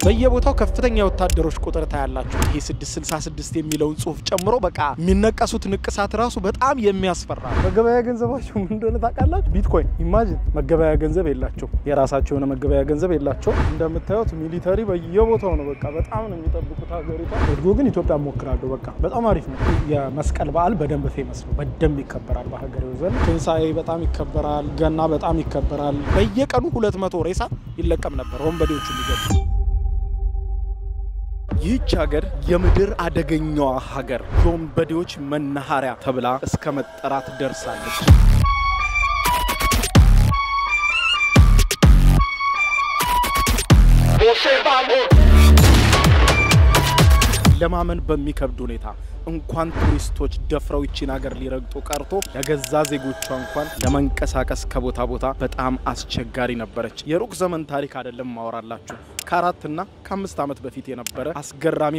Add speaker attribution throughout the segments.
Speaker 1: በየቦታው ከፍተኛ ወታደሮች ቁጥር ታያላችሁ ይሄ 666 የሚለውን ጽሁፍ ጨምሮ በቃ የሚነቀሱት ንቅሳት ራሱ በጣም የሚያስፈራ መገበያ ገንዘባቸው ምን እንደሆነ ታውቃላችሁ ቢትኮይን ኢማጂን መገበያ ገንዘብ የላቸው የራሳቸው የሆነ መገበያ ገንዘብ የላቸው እንደምታዩት ሚሊታሪ በየቦታው ነው በቃ በጣም ነው የሚጠብቁት ሀገሪቷ እርጎ ግን ኢትዮጵያ ሞክራለሁ በቃ በጣም አሪፍ ነው የመስቀል በዓል በደንብ ፌመስ ነው በደንብ ይከበራል በሀገሬው ዘንድ ትንሳኤ በጣም ይከበራል ገና በጣም ይከበራል በየቀኑ 200 ሬሳ ይለቀም ነበር ወንበዴዎቹ ሊገቡ ይህች ሀገር የምድር አደገኛዋ ሀገር የወንበዴዎች መናኸሪያ ተብላ እስከ መጠራት ደርሳለች ለማመን በሚከብድ ሁኔታ እንኳን ቱሪስቶች ደፍረው ይቺን ሀገር ሊረግጡ ቀርቶ ለገዛ ዜጎቿ እንኳን ለመንቀሳቀስ ከቦታ ቦታ በጣም አስቸጋሪ ነበረች የሩቅ ዘመን ታሪክ አይደለም ማወራላችሁ ከ4 እና ከ5 ዓመት በፊት የነበረ አስገራሚ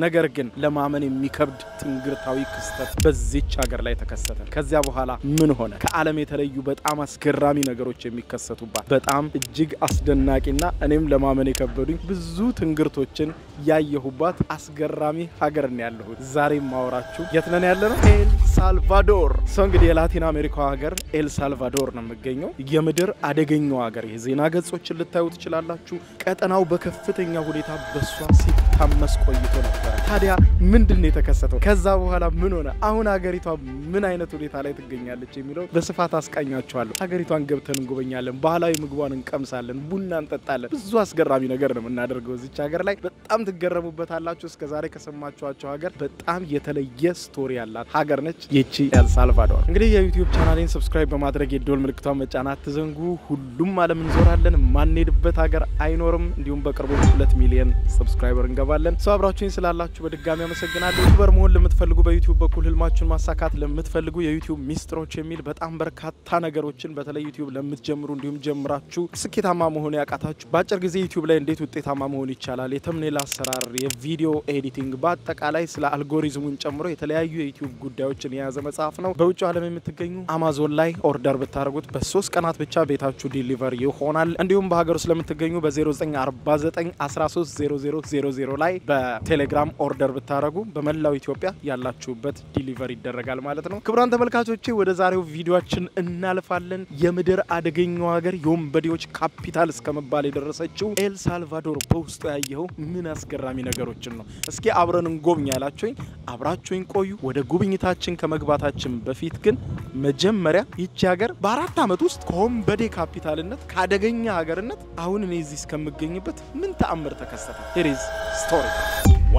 Speaker 1: ነገር ግን ለማመን የሚከብድ ትንግርታዊ ክስተት በዚች ሀገር ላይ ተከሰተ ከዚያ በኋላ ምን ሆነ ከዓለም የተለዩ በጣም አስገራሚ ነገሮች የሚከሰቱባት በጣም እጅግ አስደናቂና እኔም ለማመን የከበዱኝ ብዙ ትንግርቶችን ያየሁባት አስገራሚ ሀገር ነው ያለሁት ዛሬ ማወራችሁ የት ነን ያለነው ኤል ሳልቫዶር እንግዲህ የላቲን አሜሪካ ሀገር ኤል ሳልቫዶር ነው የሚገኘው የምድር አደገኛው ሀገር የዜና ገጾችን ልታዩ ትችላላችሁ ቀጠናው በከፍተኛ ሁኔታ በሷ ሲታመስ ቆይቶ ነበር ታዲያ ምንድነው የተከሰተው ከዛ በኋላ ምን ሆነ አሁን ሀገሪቷ ምን አይነት ሁኔታ ላይ ትገኛለች የሚለው በስፋት አስቃኛችኋለሁ ሀገሪቷን ገብተን እንጎበኛለን ባህላዊ ምግቧን እንቀምሳለን ቡና እንጠጣለን ብዙ አስገራሚ ነገር ነው እናደርገው እዚች ሀገር ላይ በጣም ትገረሙበታላችሁ እስከዛሬ ከሰማችኋቸው ሀገር በጣም የተለየ ስቶሪ ያላት ሀገር ነች ይቺ ኤል ሳልቫዶር እንግዲህ የዩቲዩብ ቻናሌን ሰብስክራይብ በማድረግ የደወል ምልክቷን መጫናት ትዘንጉ ሁሉም ዓለም እንዞራለን ማንሄድበት ሀገር አይኖርም እንዲሁም በቅርቡ 2 ሚሊዮን ሰብስክራይበር እንገባለን ሰው አብራችሁኝ ስላላችሁ በድጋሚ አመሰግናለሁ ዩቲዩበር መሆን ለምትፈልጉ በዩቲዩብ በኩል ህልማችሁን ማሳካት ለምትፈልጉ የዩቲዩብ ሚስጥሮች የሚል በጣም በርካታ ነገሮችን በተለይ ዩቲዩብ ለምትጀምሩ እንዲሁም ጀምራችሁ ስኬታማ መሆን ያቃታችሁ ባጭር ጊዜ ዩቲዩብ ላይ እንዴት ውጤታማ መሆን ይቻላል የተምኔል አሰራር የቪዲዮ ኤዲቲንግ በአጠቃላይ ስለ አልጎሪዝሙን ጨምሮ የተለያዩ የዩቲዩብ ጉዳዮችን የያዘ መጽሐፍ ነው በውጭ ዓለም የምትገኙ አማዞን ላይ ኦርደር ብታረጉት በ3 ቀናት ብቻ ቤታችሁ ዲሊቨር ይሆናል እንዲሁም በሀገር ውስጥ ለምትገኙ በ0949130000 ላይ በቴሌግራም ኦርደር ብታረጉ በመላው ኢትዮጵያ ያላችሁበት ዲሊቨር ይደረጋል ማለት ነው ክቡራን ተመልካቾቼ ወደ ዛሬው ቪዲዮአችን እናልፋለን የምድር አደገኛው ሀገር የወንበዴዎች ካፒታል እስከመባል የደረሰችው ኤል ሳልቫዶር በውስጡ ያየው ምን አስገራሚ ነገሮችን ነው እስኪ አብረን እንጎብኝ ያላችሁኝ አብራችሁኝ ቆዩ ወደ ጉብኝታችን ከመግባታችን በፊት ግን መጀመሪያ ይቺ ሀገር በ4 ዓመት ውስጥ ከወንበዴ ካፒታልነት ካደገኛ ሀገርነት አሁን እኔ እዚህ እስከምገኝበት ምን ተአምር ተከሰተ here is story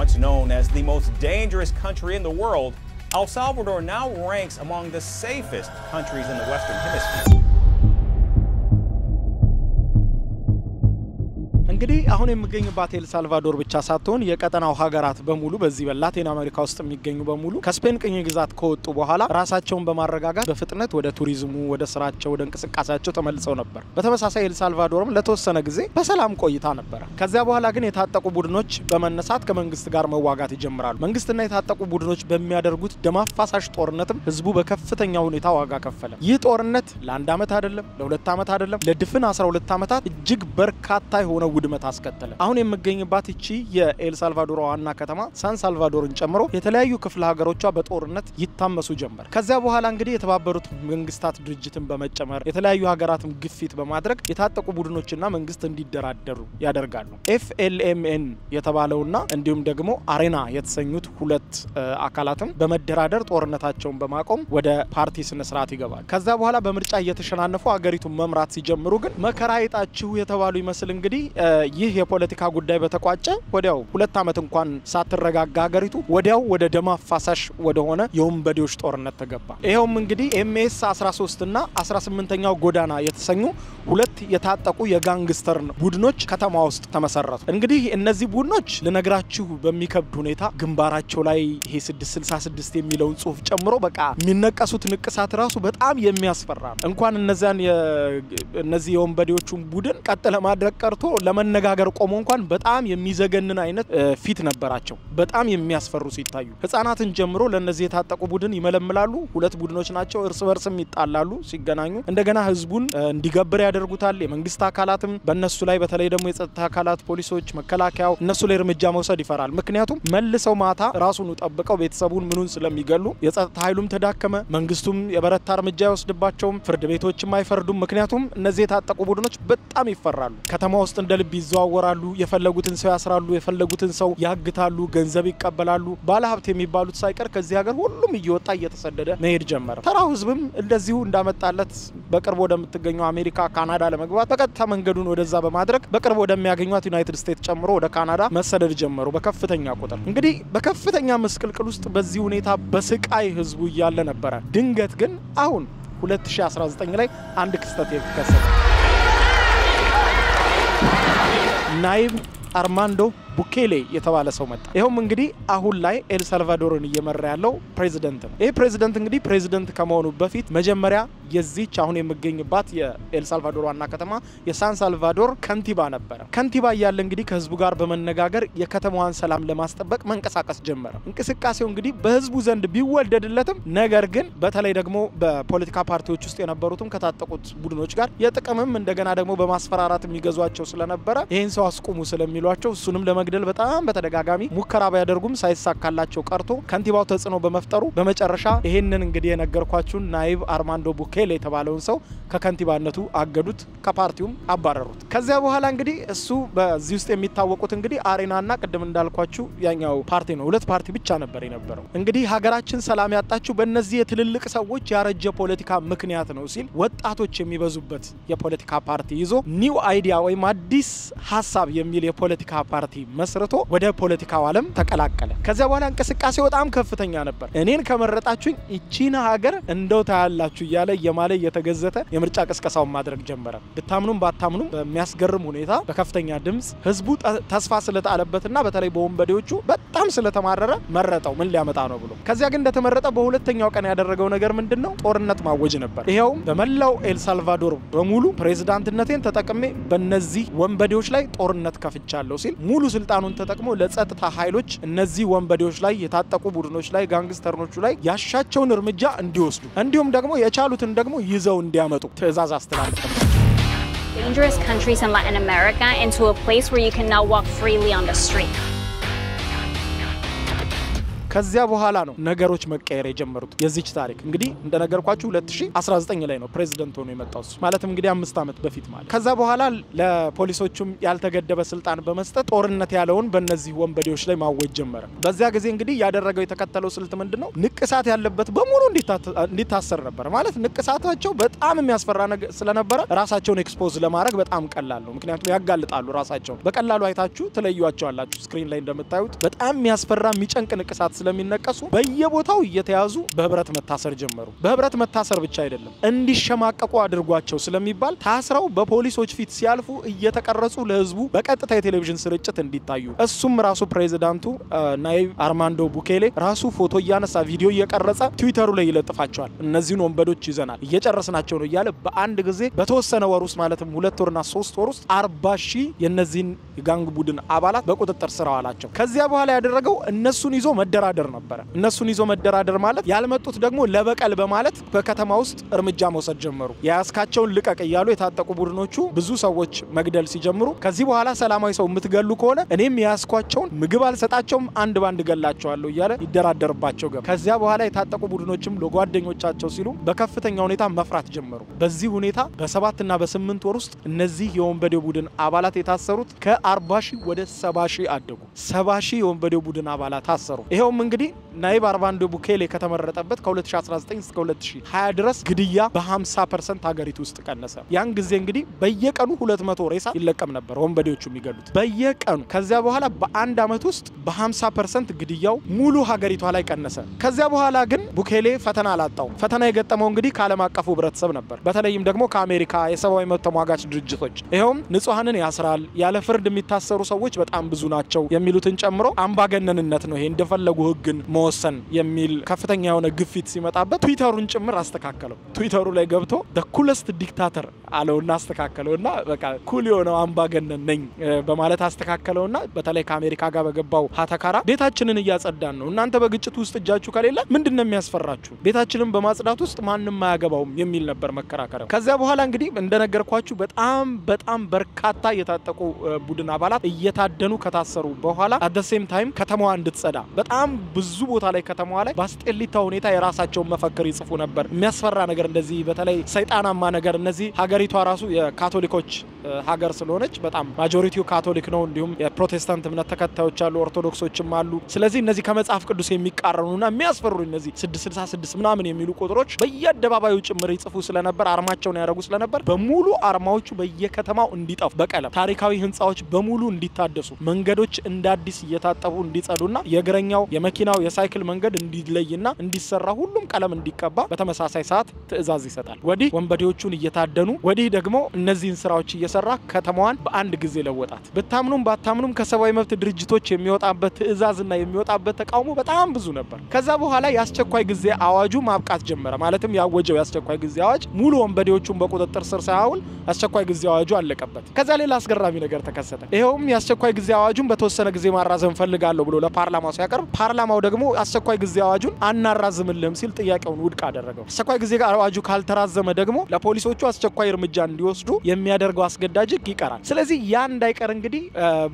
Speaker 2: once known as the most dangerous country in the world El Salvador now ranks among the safest countries in the Western Hemisphere
Speaker 1: እንግዲህ አሁን የምገኝባት ኤል ሳልቫዶር ብቻ ሳትሆን የቀጠናው ሀገራት በሙሉ በዚህ በላቲን አሜሪካ ውስጥ የሚገኙ በሙሉ ከስፔን ቅኝ ግዛት ከወጡ በኋላ ራሳቸውን በማረጋጋት በፍጥነት ወደ ቱሪዝሙ ወደ ስራቸው ወደ እንቅስቃሴያቸው ተመልሰው ነበር በተመሳሳይ ኤል ሳልቫዶርም ለተወሰነ ጊዜ በሰላም ቆይታ ነበር ከዚያ በኋላ ግን የታጠቁ ቡድኖች በመነሳት ከመንግስት ጋር መዋጋት ይጀምራሉ መንግስትና የታጠቁ ቡድኖች በሚያደርጉት ደም አፋሳሽ ጦርነትም ህዝቡ በከፍተኛ ሁኔታ ዋጋ ከፈለ ይህ ጦርነት ለ1 ዓመት አይደለም ለ2 ዓመት አይደለም ለድፍን 12 ዓመታት እጅግ በርካታ የሆነ ውድመት አስከተለ አሁን የምገኝባት እቺ የኤል ሳልቫዶር ዋና ከተማ ሳን ሳልቫዶርን ጨምሮ የተለያዩ ክፍለ ሀገሮቿ በጦርነት ይታመሱ ጀመር ከዚያ በኋላ እንግዲህ የተባበሩት መንግስታት ድርጅትን በመጨመር የተለያዩ ሀገራትም ግፊት በማድረግ የታጠቁ ቡድኖችና መንግስት እንዲደራደሩ ያደርጋሉ FLMN የተባለውና እንዲሁም ደግሞ አሬና የተሰኙት ሁለት አካላትም በመደራደር ጦርነታቸውን በማቆም ወደ ፓርቲ ስነ ስርዓት ይገባሉ ከዚያ በኋላ በምርጫ እየተሸናነፉ ሀገሪቱን መምራት ሲጀምሩ ግን መከራ ይጣችሁ የተባሉ ይመስል እንግዲህ ይህ የፖለቲካ ጉዳይ በተቋጨ ወዲያው 2 ዓመት እንኳን ሳትረጋጋ ሀገሪቱ ወዲያው ወደ ደም አፋሳሽ ወደ ሆነ የወንበዴዎች ጦርነት ተገባ ይሄውም እንግዲህ MS 13 እና 18ኛው ጎዳና የተሰኙ ሁለት የታጠቁ የጋንግስተር ቡድኖች ከተማ ውስጥ ተመሰረቱ እንግዲህ እነዚህ ቡድኖች ለነግራችሁ በሚከብድ ሁኔታ ግንባራቸው ላይ ይሄ 666 የሚለውን ጽሁፍ ጨምሮ በቃ የሚነቀሱት ንቅሳት ራሱ በጣም የሚያስፈራ እንኳን እነዚህ የወንበዴዎቹን ቡድን ቀጥለ ማድረግ ቀርቶ ለመ ለመነጋገር ቆሞ እንኳን በጣም የሚዘገንን አይነት ፊት ነበራቸው በጣም የሚያስፈሩ ሲታዩ ህፃናትን ጀምሮ ለነዚህ የታጠቁ ቡድን ይመለምላሉ ሁለት ቡድኖች ናቸው እርስ በርስም ይጣላሉ ሲገናኙ እንደገና ህዝቡን እንዲገብር ያደርጉታል የመንግስት አካላትም በእነሱ ላይ በተለይ ደግሞ የጸጥታ አካላት ፖሊሶች መከላከያው እነሱ ላይ እርምጃ መውሰድ ይፈራል ምክንያቱም መልሰው ማታ ራሱን ተጠብቀው ቤተሰቡን ምኑን ስለሚገሉ የጸጥታ ኃይሉም ተዳከመ መንግስቱም የበረታ እርምጃ ይወስድባቸው ፍርድ ቤቶችም አይፈርዱም ምክንያቱም እነዚህ የታጠቁ ቡድኖች በጣም ይፈራሉ ከተማ ውስጥ እንደልብ ይዘዋወራሉ የፈለጉትን ሰው ያስራሉ የፈለጉትን ሰው ያግታሉ ገንዘብ ይቀበላሉ ባለሀብት የሚባሉት ሳይቀር ከዚህ ሀገር ሁሉም እየወጣ እየተሰደደ መሄድ ጀመረ ተራው ህዝብም እንደዚሁ እንዳመጣለት በቅርብ ወደምትገኘው አሜሪካ ካናዳ ለመግባት በቀጥታ መንገዱን ወደዛ በማድረግ በቅርብ ወደሚያገኙት ዩናይትድ ስቴትስ ጨምሮ ወደ ካናዳ መሰደድ ጀመሩ በከፍተኛ ቁጥር እንግዲህ በከፍተኛ መስቀልቅል ውስጥ በዚህ ሁኔታ በስቃይ ህዝቡ ያለ ነበር ድንገት ግን አሁን 2019 ላይ አንድ ክስተት ተከሰተ ናይብ አርማንዶ ቡኬሌ የተባለ ሰው መጣ ይሄም እንግዲህ አሁን ላይ ኤል ሳልቫዶርን እየመራ ያለው ፕሬዚደንት ነው ይሄ ፕሬዚደንት እንግዲህ ፕሬዚደንት ከመሆኑ በፊት መጀመሪያ የዚች አሁን የሚገኝባት የኤል ሳልቫዶር ዋና ከተማ የሳን ሳልቫዶር ከንቲባ ነበር ከንቲባ ያለ እንግዲህ ከህዝቡ ጋር በመነጋገር የከተማዋን ሰላም ለማስጠበቅ መንቀሳቀስ ጀመረ እንቅስቃሴው እንግዲህ በህዝቡ ዘንድ ቢወደድለትም ነገር ግን በተለይ ደግሞ በፖለቲካ ፓርቲዎች ውስጥ የነበሩትም ከታጠቁት ቡድኖች ጋር የጥቅምም እንደገና ደግሞ በማስፈራራት የሚገዟቸው ስለነበረ ይሄን ሰው አስቆሙ ስለሚሏቸው እሱንም ለመግደል በጣም በተደጋጋሚ ሙከራ ባያደርጉም ሳይሳካላቸው ቀርቶ ከንቲባው ተጽዕኖ በመፍጠሩ በመጨረሻ ይሄንን እንግዲህ የነገርኳችሁ ናይብ አርማንዶ ቡኬሌ የተባለውን ሰው ከከንቲባነቱ አገዱት ከፓርቲውም አባረሩት ከዚያ በኋላ እንግዲህ እሱ በዚህ ውስጥ የሚታወቁት እንግዲህ አሬናና ቀደም እንዳልኳችሁ ያኛው ፓርቲ ነው ሁለት ፓርቲ ብቻ ነበር የነበረው እንግዲህ ሀገራችን ሰላም ያጣችሁ በእነዚህ የትልልቅ ሰዎች ያረጀ ፖለቲካ ምክንያት ነው ሲል ወጣቶች የሚበዙበት የፖለቲካ ፓርቲ ይዞ ኒው አይዲያ ወይም አዲስ ሐሳብ የሚል የፖለቲካ ፓርቲ መስርቶ ወደ ፖለቲካው ዓለም ተቀላቀለ ከዚያ በኋላ እንቅስቃሴው በጣም ከፍተኛ ነበር እኔን ከመረጣችሁኝ እቺና ሀገር እንደው ታያላችሁ ያለ የማለ የተገዘተ የምርጫ ቅስቀሳው ማድረግ ጀመረ በታምኑም ባታምኑም በሚያስገርም ሁኔታ በከፍተኛ ድምጽ ህዝቡ ተስፋ ስለተአለበትና በተለይ በወንበዴዎቹ በጣም ስለተማረረ መረጣው ምን ሊያመጣ ነው ብሎ ከዚያ ግን እንደተመረጠ በሁለተኛው ቀን ያደረገው ነገር ምንድነው ጦርነት ማወጅ ነበር ይሄው በመላው ኤል ሳልቫዶር በሙሉ ፕሬዝዳንትነቴን ተጠቅሜ በእነዚህ ወንበዴዎች ላይ ጦርነት ከፍቻለሁ ሲል ሙሉ ስልጣኑን ተጠቅሞ ለጸጥታ ኃይሎች እነዚህ ወንበዴዎች ላይ የታጠቁ ቡድኖች ላይ ጋንግስተርኖቹ ላይ ያሻቸውን እርምጃ እንዲወስዱ እንዲሁም ደግሞ የቻሉትን ደግሞ ይዘው እንዲያመጡ ትዕዛዝ አስተላልፈ
Speaker 3: Dangerous countries in Latin America into a place where you can now walk freely on the street.
Speaker 1: ከዚያ በኋላ ነው ነገሮች መቀየር የጀመሩት የዚች ታሪክ እንግዲህ እንደነገርኳችሁ 2019 ላይ ነው ፕሬዝዳንት ሆኖ የመጣው ማለት እንግዲህ 5 አመት በፊት ማለት ከዛ በኋላ ለፖሊሶቹም ያልተገደበ ስልጣን በመስጠት ጦርነት ያለውን በእነዚህ ወንበዴዎች ላይ ማወጅ ጀመረ በዚያ ጊዜ እንግዲህ ያደረገው የተከተለው ስልት ምንድነው ንቅሳት ያለበት በሙሉ እንዲታሰር ነበር ማለት ንቅሳታቸው በጣም የሚያስፈራ ነገር ስለነበረ ራሳቸውን ኤክስፖዝ ለማድረግ በጣም ቀላል ነው ምክንያቱም ያጋልጣሉ ራሳቸው በቀላሉ አይታችሁ ትለዩዋቸዋላችሁ ስክሪን ላይ እንደምታዩት በጣም የሚያስፈራ የሚጨንቅ ንቅሳት ስለሚነቀሱ በየቦታው እየተያዙ በህብረት መታሰር ጀመሩ በህብረት መታሰር ብቻ አይደለም እንዲሸማቀቁ አድርጓቸው ስለሚባል ታስረው በፖሊሶች ፊት ሲያልፉ እየተቀረጹ ለህዝቡ በቀጥታ የቴሌቪዥን ስርጭት እንዲታዩ እሱም ራሱ ፕሬዝዳንቱ ናይብ አርማንዶ ቡኬሌ ራሱ ፎቶ ያነሳ ቪዲዮ እየቀረጸ ትዊተሩ ላይ ይለጥፋቸዋል እነዚህን ወንበዶች ይዘናል እየጨረስናቸው ነው ይያለ በአንድ ጊዜ በተወሰነ ወር ውስጥ ማለትም 2 ወርና 3 ወር ውስጥ 40,000 የነዚህን ጋንግ ቡድን አባላት በቁጥጥር ስር አዋላቸው ከዚያ በኋላ ያደረገው እነሱን ይዞ መደራደር ነበር እነሱን ይዞ መደራደር ማለት ያልመጡት ደግሞ ለበቀል በማለት በከተማ ውስጥ እርምጃ መውሰድ ጀመሩ ያስካቸውን ልቀቅ ይያሉ የታጠቁ ቡድኖቹ ብዙ ሰዎች መግደል ሲጀምሩ ከዚህ በኋላ ሰላማዊ ሰው ምትገሉ ከሆነ እኔም ያስኳቸውን ምግብ አልሰጣቸውም አንድ ባንድ ገላቸዋለሁ ይያለ ይደራደርባቸው ገብ ከዚያ በኋላ የታጠቁ ቡድኖችም ለጓደኞቻቸው ሲሉ በከፍተኛ ሁኔታ መፍራት ጀመሩ በዚህ ሁኔታ በ7 እና በ8 ወር ውስጥ እነዚህ የወንበዴው ቡድን አባላት የታሰሩት ከ40,000 ወደ 70,000 አደጉ 70,000 የወንበዴው ቡድን አባላት ታሰሩ ይሄውም እንግዲህ ናይብ አርማንዶ ቡኬሌ ከተመረጠበት ከ2019 እስከ 2020 ድረስ ግድያ በ50% ሀገሪቱ ውስጥ ቀነሰ ያን ጊዜ እንግዲህ በየቀኑ 200 ሬሳ ይለቀም ነበር ወንበዴዎቹ የሚገሉት በየቀኑ ከዚያ በኋላ በአንድ አመት ውስጥ በ50% ግድያው ሙሉ ሀገሪቷ ላይ ቀነሰ ከዚያ በኋላ ግን ቡኬሌ ፈተና አላጣው ፈተና የገጠመው እንግዲህ ከዓለም አቀፉ ህብረተሰብ ነበር በተለይም ደግሞ ከአሜሪካ የሰብአዊ መብት ተሟጋች ድርጅቶች ይሄውም ንጹሃንን ያስራል ያለ ፍርድ የሚታሰሩ ሰዎች በጣም ብዙ ናቸው የሚሉትን ጨምሮ አምባገነንነት ነው ይሄ እንደፈለጉ ህግን መወሰን የሚል ከፍተኛ የሆነ ግፊት ሲመጣበት ትዊተሩን ጭምር አስተካከለው ትዊተሩ ላይ ገብቶ the coolest dictator አለውና አስተካከለውና በቃ ኩል የሆነው አምባገነን ነኝ በማለት አስተካከለውና በተለይ ከአሜሪካ ጋር በገባው ሀተካራ ቤታችንን እያጸዳን ነው እናንተ በግጭት ውስጥ እጃችሁ ከሌለ ምንድነው የሚያስፈራችሁ ቤታችንን በማጽዳት ውስጥ ማንንም ማያገባውም የሚል ነበር መከራከረው ከዛ በኋላ እንግዲህ እንደነገርኳችሁ በጣም በርካታ የታጠቁ ቡድን አባላት እየታደኑ ከታሰሩ በኋላ at the same time ከተማዋ እንድትጸዳ በጣም ብዙ ቦታ ላይ ከተማዋ ላይ ባስጤሊታ ሁኔታ የራሳቸው መፈክር ይጽፉ ነበር የሚያስፈራ ነገር እንደዚህ በተለይ ሰይጣናማ ነገር እነዚህ ሀገሪቷ ራሱ የካቶሊኮች ሀገር ስለሆነች በጣም ማጆሪቲው ካቶሊክ ነው እንዲሁም የፕሮቴስታንት እምነት ተከታዮች አሉ ኦርቶዶክሶችም አሉ ስለዚህ እነዚህ ከመጽሐፍ ቅዱስ የሚቃረኑና የሚያስፈሩ እነዚህ 666 ምናምን የሚሉ ቁጥሮች በየአደባባዩ ጭምር ይጽፉ ስለነበር አርማቸውን ያደርጉ ስለነበር በሙሉ አርማዎቹ በየከተማው እንዲጠፉ በቀለም ታሪካዊ ህንጻዎች በሙሉ እንዲታደሱ መንገዶች እንዳዲስ እየታጠቡ እንዲጸዱና የእግረኛው የመኪናው የሳይክል መንገድ እንዲለይና እንዲሰራ ሁሉም ቀለም እንዲቀባ በተመሳሳይ ሰዓት ትዕዛዝ ይሰጣል ወዲህ ወንበዴዎቹን እየታደኑ ወዲህ ደግሞ እነዚህን ስራዎች እየሰራ ከተማዋን በአንድ ጊዜ ለወጣት በታምኑም ባታምኑም ከሰባዊ መብት ድርጅቶች የሚወጣበት ትዕዛዝና የሚወጣበት ተቃውሞ በጣም ብዙ ነበር ከዛ በኋላ ያስቸኳይ ጊዜ አዋጁ ማብቃት ጀመረ ማለትም ያወጀው ያስቸኳይ ጊዜ አዋጅ ሙሉ ወንበዴዎቹን በቁጥጥር ስር ሳይውል ያስቸኳይ ጊዜ አዋጁ አለቀበት ከዛ ሌላ አስገራሚ ነገር ተከሰተ ይሄውም ያስቸኳይ ጊዜ አዋጁን በተወሰነ ጊዜ ማራዘም ፈልጋለሁ ብሎ ለፓርላማው ሲያቀርብ ፓርላማው ደግሞ ያስቸኳይ ጊዜ አዋጁን አናራዝምልህም ሲል ጥያቄውን ውድቅ አደረገው ያስቸኳይ ጊዜ አዋጁ ካልተራዘመ ደግሞ ለፖሊሶቹ አስቸኳይ እርምጃ እንዲወስዱ የሚያደርገው አስገዳጅ ይቀራል ስለዚህ ያ እንዳይቀር እንግዲህ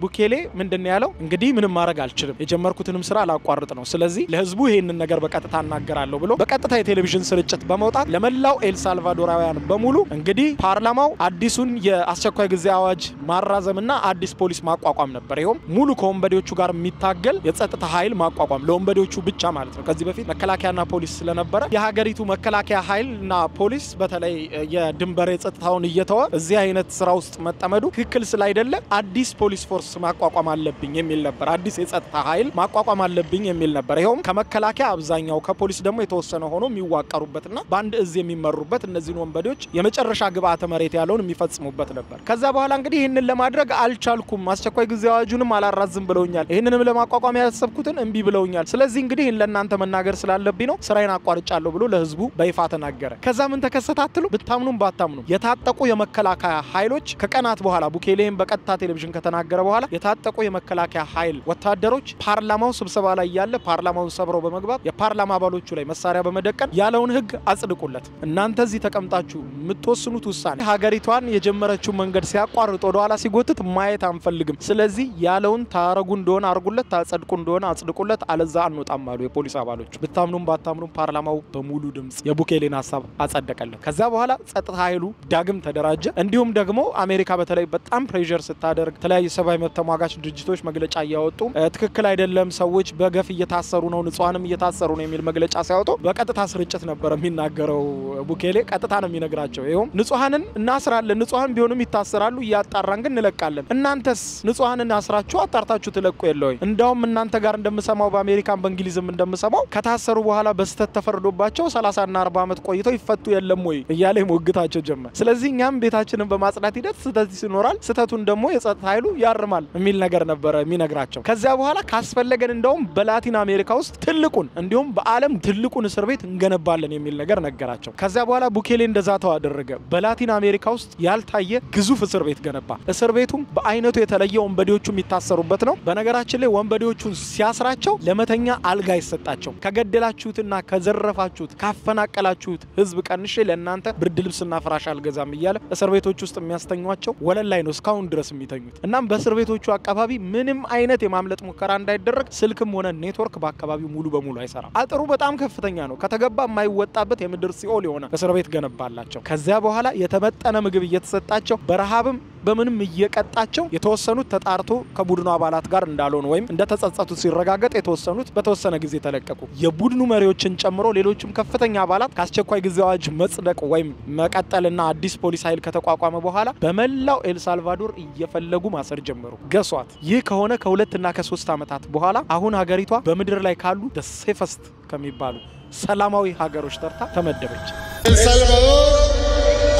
Speaker 1: ቡኬሌ ምንድነው ያለው እንግዲህ ምንም ማድረግ አልችልም የጀመርኩትንም ስራ ላቋርጥ ነው ስለዚህ ለህዝቡ ይሄንን ነገር በቀጥታ እናገራለሁ ብሎ በቀጥታ የቴሌቪዥን ስርጭት በመውጣት ለመላው ኤል ሳልቫዶራውያን በሙሉ እንግዲህ ፓርላማው አዲሱን የአስቸኳይ ጊዜ አዋጅ ማራዘምና አዲስ ፖሊስ ማቋቋም ነበር ይሄም ሙሉ ከወንበዴዎቹ ጋር የሚታገል የጸጥታ ኃይል ማቋቋም ለወንበዴዎቹ ብቻ ማለት ነው ከዚህ በፊት መከላከያና ፖሊስ ስለነበረ የሀገሪቱ መከላከያ ኃይልና ፖሊስ በተለይ የድንበር የጸጥታውን እየተወ እዚህ አይነት ስራ ውስጥ መጠመዱ ትክክል ስላይደለ አዲስ ፖሊስ ፎርስ ማቋቋም አለብኝ የሚል ነበር አዲስ የጸጥታ ኃይል ማቋቋም አለብኝ የሚል ነበር ይሄም ከመከላከያ አብዛኛው ከፖሊስ ደግሞ የተወሰነ ሆኖ የሚዋቀሩበትና ባንድ እዝ የሚመሩበት እነዚህን ወንበዴዎች የመጨረሻ ግብአተ መሬት ያለውን የሚፈጽሙበት ነበር ከዛ በኋላ እንግዲህ ይሄንን ለማድረግ አልቻልኩም አስቸኳይ ጊዜ አዋጁንም አላራዝም ብለውኛል ይሄንንም ለማቋቋም ያሰብኩትን እንቢ ብለውኛል ስለዚህ እንግዲህ ለእናንተ መናገር ስላለብኝ ነው ስራዬን አቋርጫለሁ ብሎ ለህዝቡ በይፋ ተናገረ ከዛ ምን ተከሰታትሉ ብታምኑም ባታምኑም የታጠቁ የመከላከያ ኃይሎች ከቀናት በኋላ ቡኬሌም በቀጥታ ቴሌቪዥን ከተናገረ በኋላ የታጠቁ የመከላከያ ኃይል ወታደሮች ፓርላማው ስብሰባ ላይ ያለ ፓርላማውን ሰብረው በመግባት የፓርላማ አባሎቹ ላይ መሳሪያ በመደቀን ያለውን ህግ አጽድቁለት እናንተ እዚህ ተቀምጣችሁ የምትወስኑት ውሳኔ ሀገሪቷን የጀመረችው መንገድ ሲያቋርጥ ወደ ኋላ ሲጎትት ማየት አንፈልግም ስለዚህ ያለውን ታረጉ እንደሆነ አርጉለት ታጸድቁ እንደሆነ አጽድቁለት አለዛ አንወጣም አሉ የፖሊስ አባሎቹ ብታምኑም ባታምኑም ፓርላማው በሙሉ ድምጽ የቡኬሌን ሐሳብ አጸደቀለት ከዛ በኋላ ጸጥታ ኃይሉ ዳግም ተደራጀ እንዲሁም ደግሞ አሜሪካ በተለይ በጣም ፕሬሸር ስታደርግ ተለያየ ሰባዊ መብት ተሟጋች ድርጅቶች መግለጫ ያወጡ ትክክል አይደለም ሰዎች በገፍ እየታሰሩ ነው ንጹሃንም እየታሰሩ ነው የሚል መግለጫ ሲያወጡ በቀጥታ ስርጭት ነበር የሚናገረው ቡኬሌ ቀጥታ ነው የሚነግራቸው ይሄም ንጹሃንን እናስራለን ንጹሃን ቢሆንም ይታሰራሉ ያጣራን ግን እንለቃለን እናንተስ ንጹሃንን አስራችሁ አጣርታችሁ ትለቁ የለውይ እንዳውም እናንተ ጋር እንደምሰማው በአሜሪካን በእንግሊዝም እንደምሰማው ከታሰሩ በኋላ በስተት ተፈርዶባቸው 30 እና 40 አመት ቆይተው ይፈቱ የለም ወይ እያለ ሞግታቸው ጀመረ ስለዚህ እኛም ቤታችንን በማጽዳት ሂደት ስተት ይኖራል ስተቱን ደግሞ የጸጥታ ኃይሉ ያርማል የሚል ነገር ነበር የሚነግራቸው ከዛ በኋላ ካስፈለገን እንደውም በላቲን አሜሪካ ውስጥ ትልቁን እንዲሁም በአለም ትልቁን እስር ቤት እንገነባለን የሚል ነገር ነገራቸው ከዛ በኋላ ቡኬሌ እንደዛ ተዋደረገ በላቲን አሜሪካ ውስጥ ያልታየ ግዙፍ እስር ቤት ገነባ እስር ቤቱም በአይነቱ የተለየ ወንበዴዎቹ የሚታሰሩበት ነው በነገራችን ላይ ወንበዴዎቹን ሲያስራቸው ለመተኛ አልጋ ይሰጣቸው ከገደላችሁትና ከዘረፋችሁት ካፈናቀላችሁት ህዝብ ቀንሼ ለእናንተ ብርድ ልብስና ፍራሽ አልገዛም ይያለ እስር ቤቶች ውስጥ የሚያስተኛቸው ወለል ላይ ነው እስካሁን ድረስ የሚተኙት እናም በእስር ቤቶቹ አካባቢ ምንም አይነት የማምለጥ ሙከራ እንዳይደረግ ስልክም ሆነ ኔትወርክ በአካባቢው ሙሉ በሙሉ አይሰራም አጥሩ በጣም ከፍተኛ ነው ከተገባ የማይወጣበት የምድር ሲኦል የሆነ እስር ቤት ገነባላቸው ከዛ በኋላ የተመጠነ ምግብ እየተሰጣቸው በረሃብም በምንም እየቀጣቸው የተወሰኑት ተጣርቶ ከቡድኑ አባላት ጋር እንዳልሆነ ወይም እንደተጸጸቱት ሲረጋገጥ የተወሰኑት በተወሰነ ጊዜ ተለቀቁ የቡድኑ መሪዎችን ጨምሮ ሌሎችም ከፍተኛ አባላት ከአስቸኳይ ጊዜ አዋጅ መጽደቅ ወይም መቀጠልና አዲስ ፖሊስ ኃይል ከተቋቋመ በኋላ በመላው ኤል ሳልቫዶር እየፈለጉ ማሰር ጀመሩ ገሷት ይህ ከሆነ ከ2 እና ከ3 አመታት በኋላ አሁን ሀገሪቷ በመድር ላይ ካሉ the safest ከሚባሉ ሰላማዊ ሀገሮች ተርታ ተመደበች
Speaker 4: El Salvador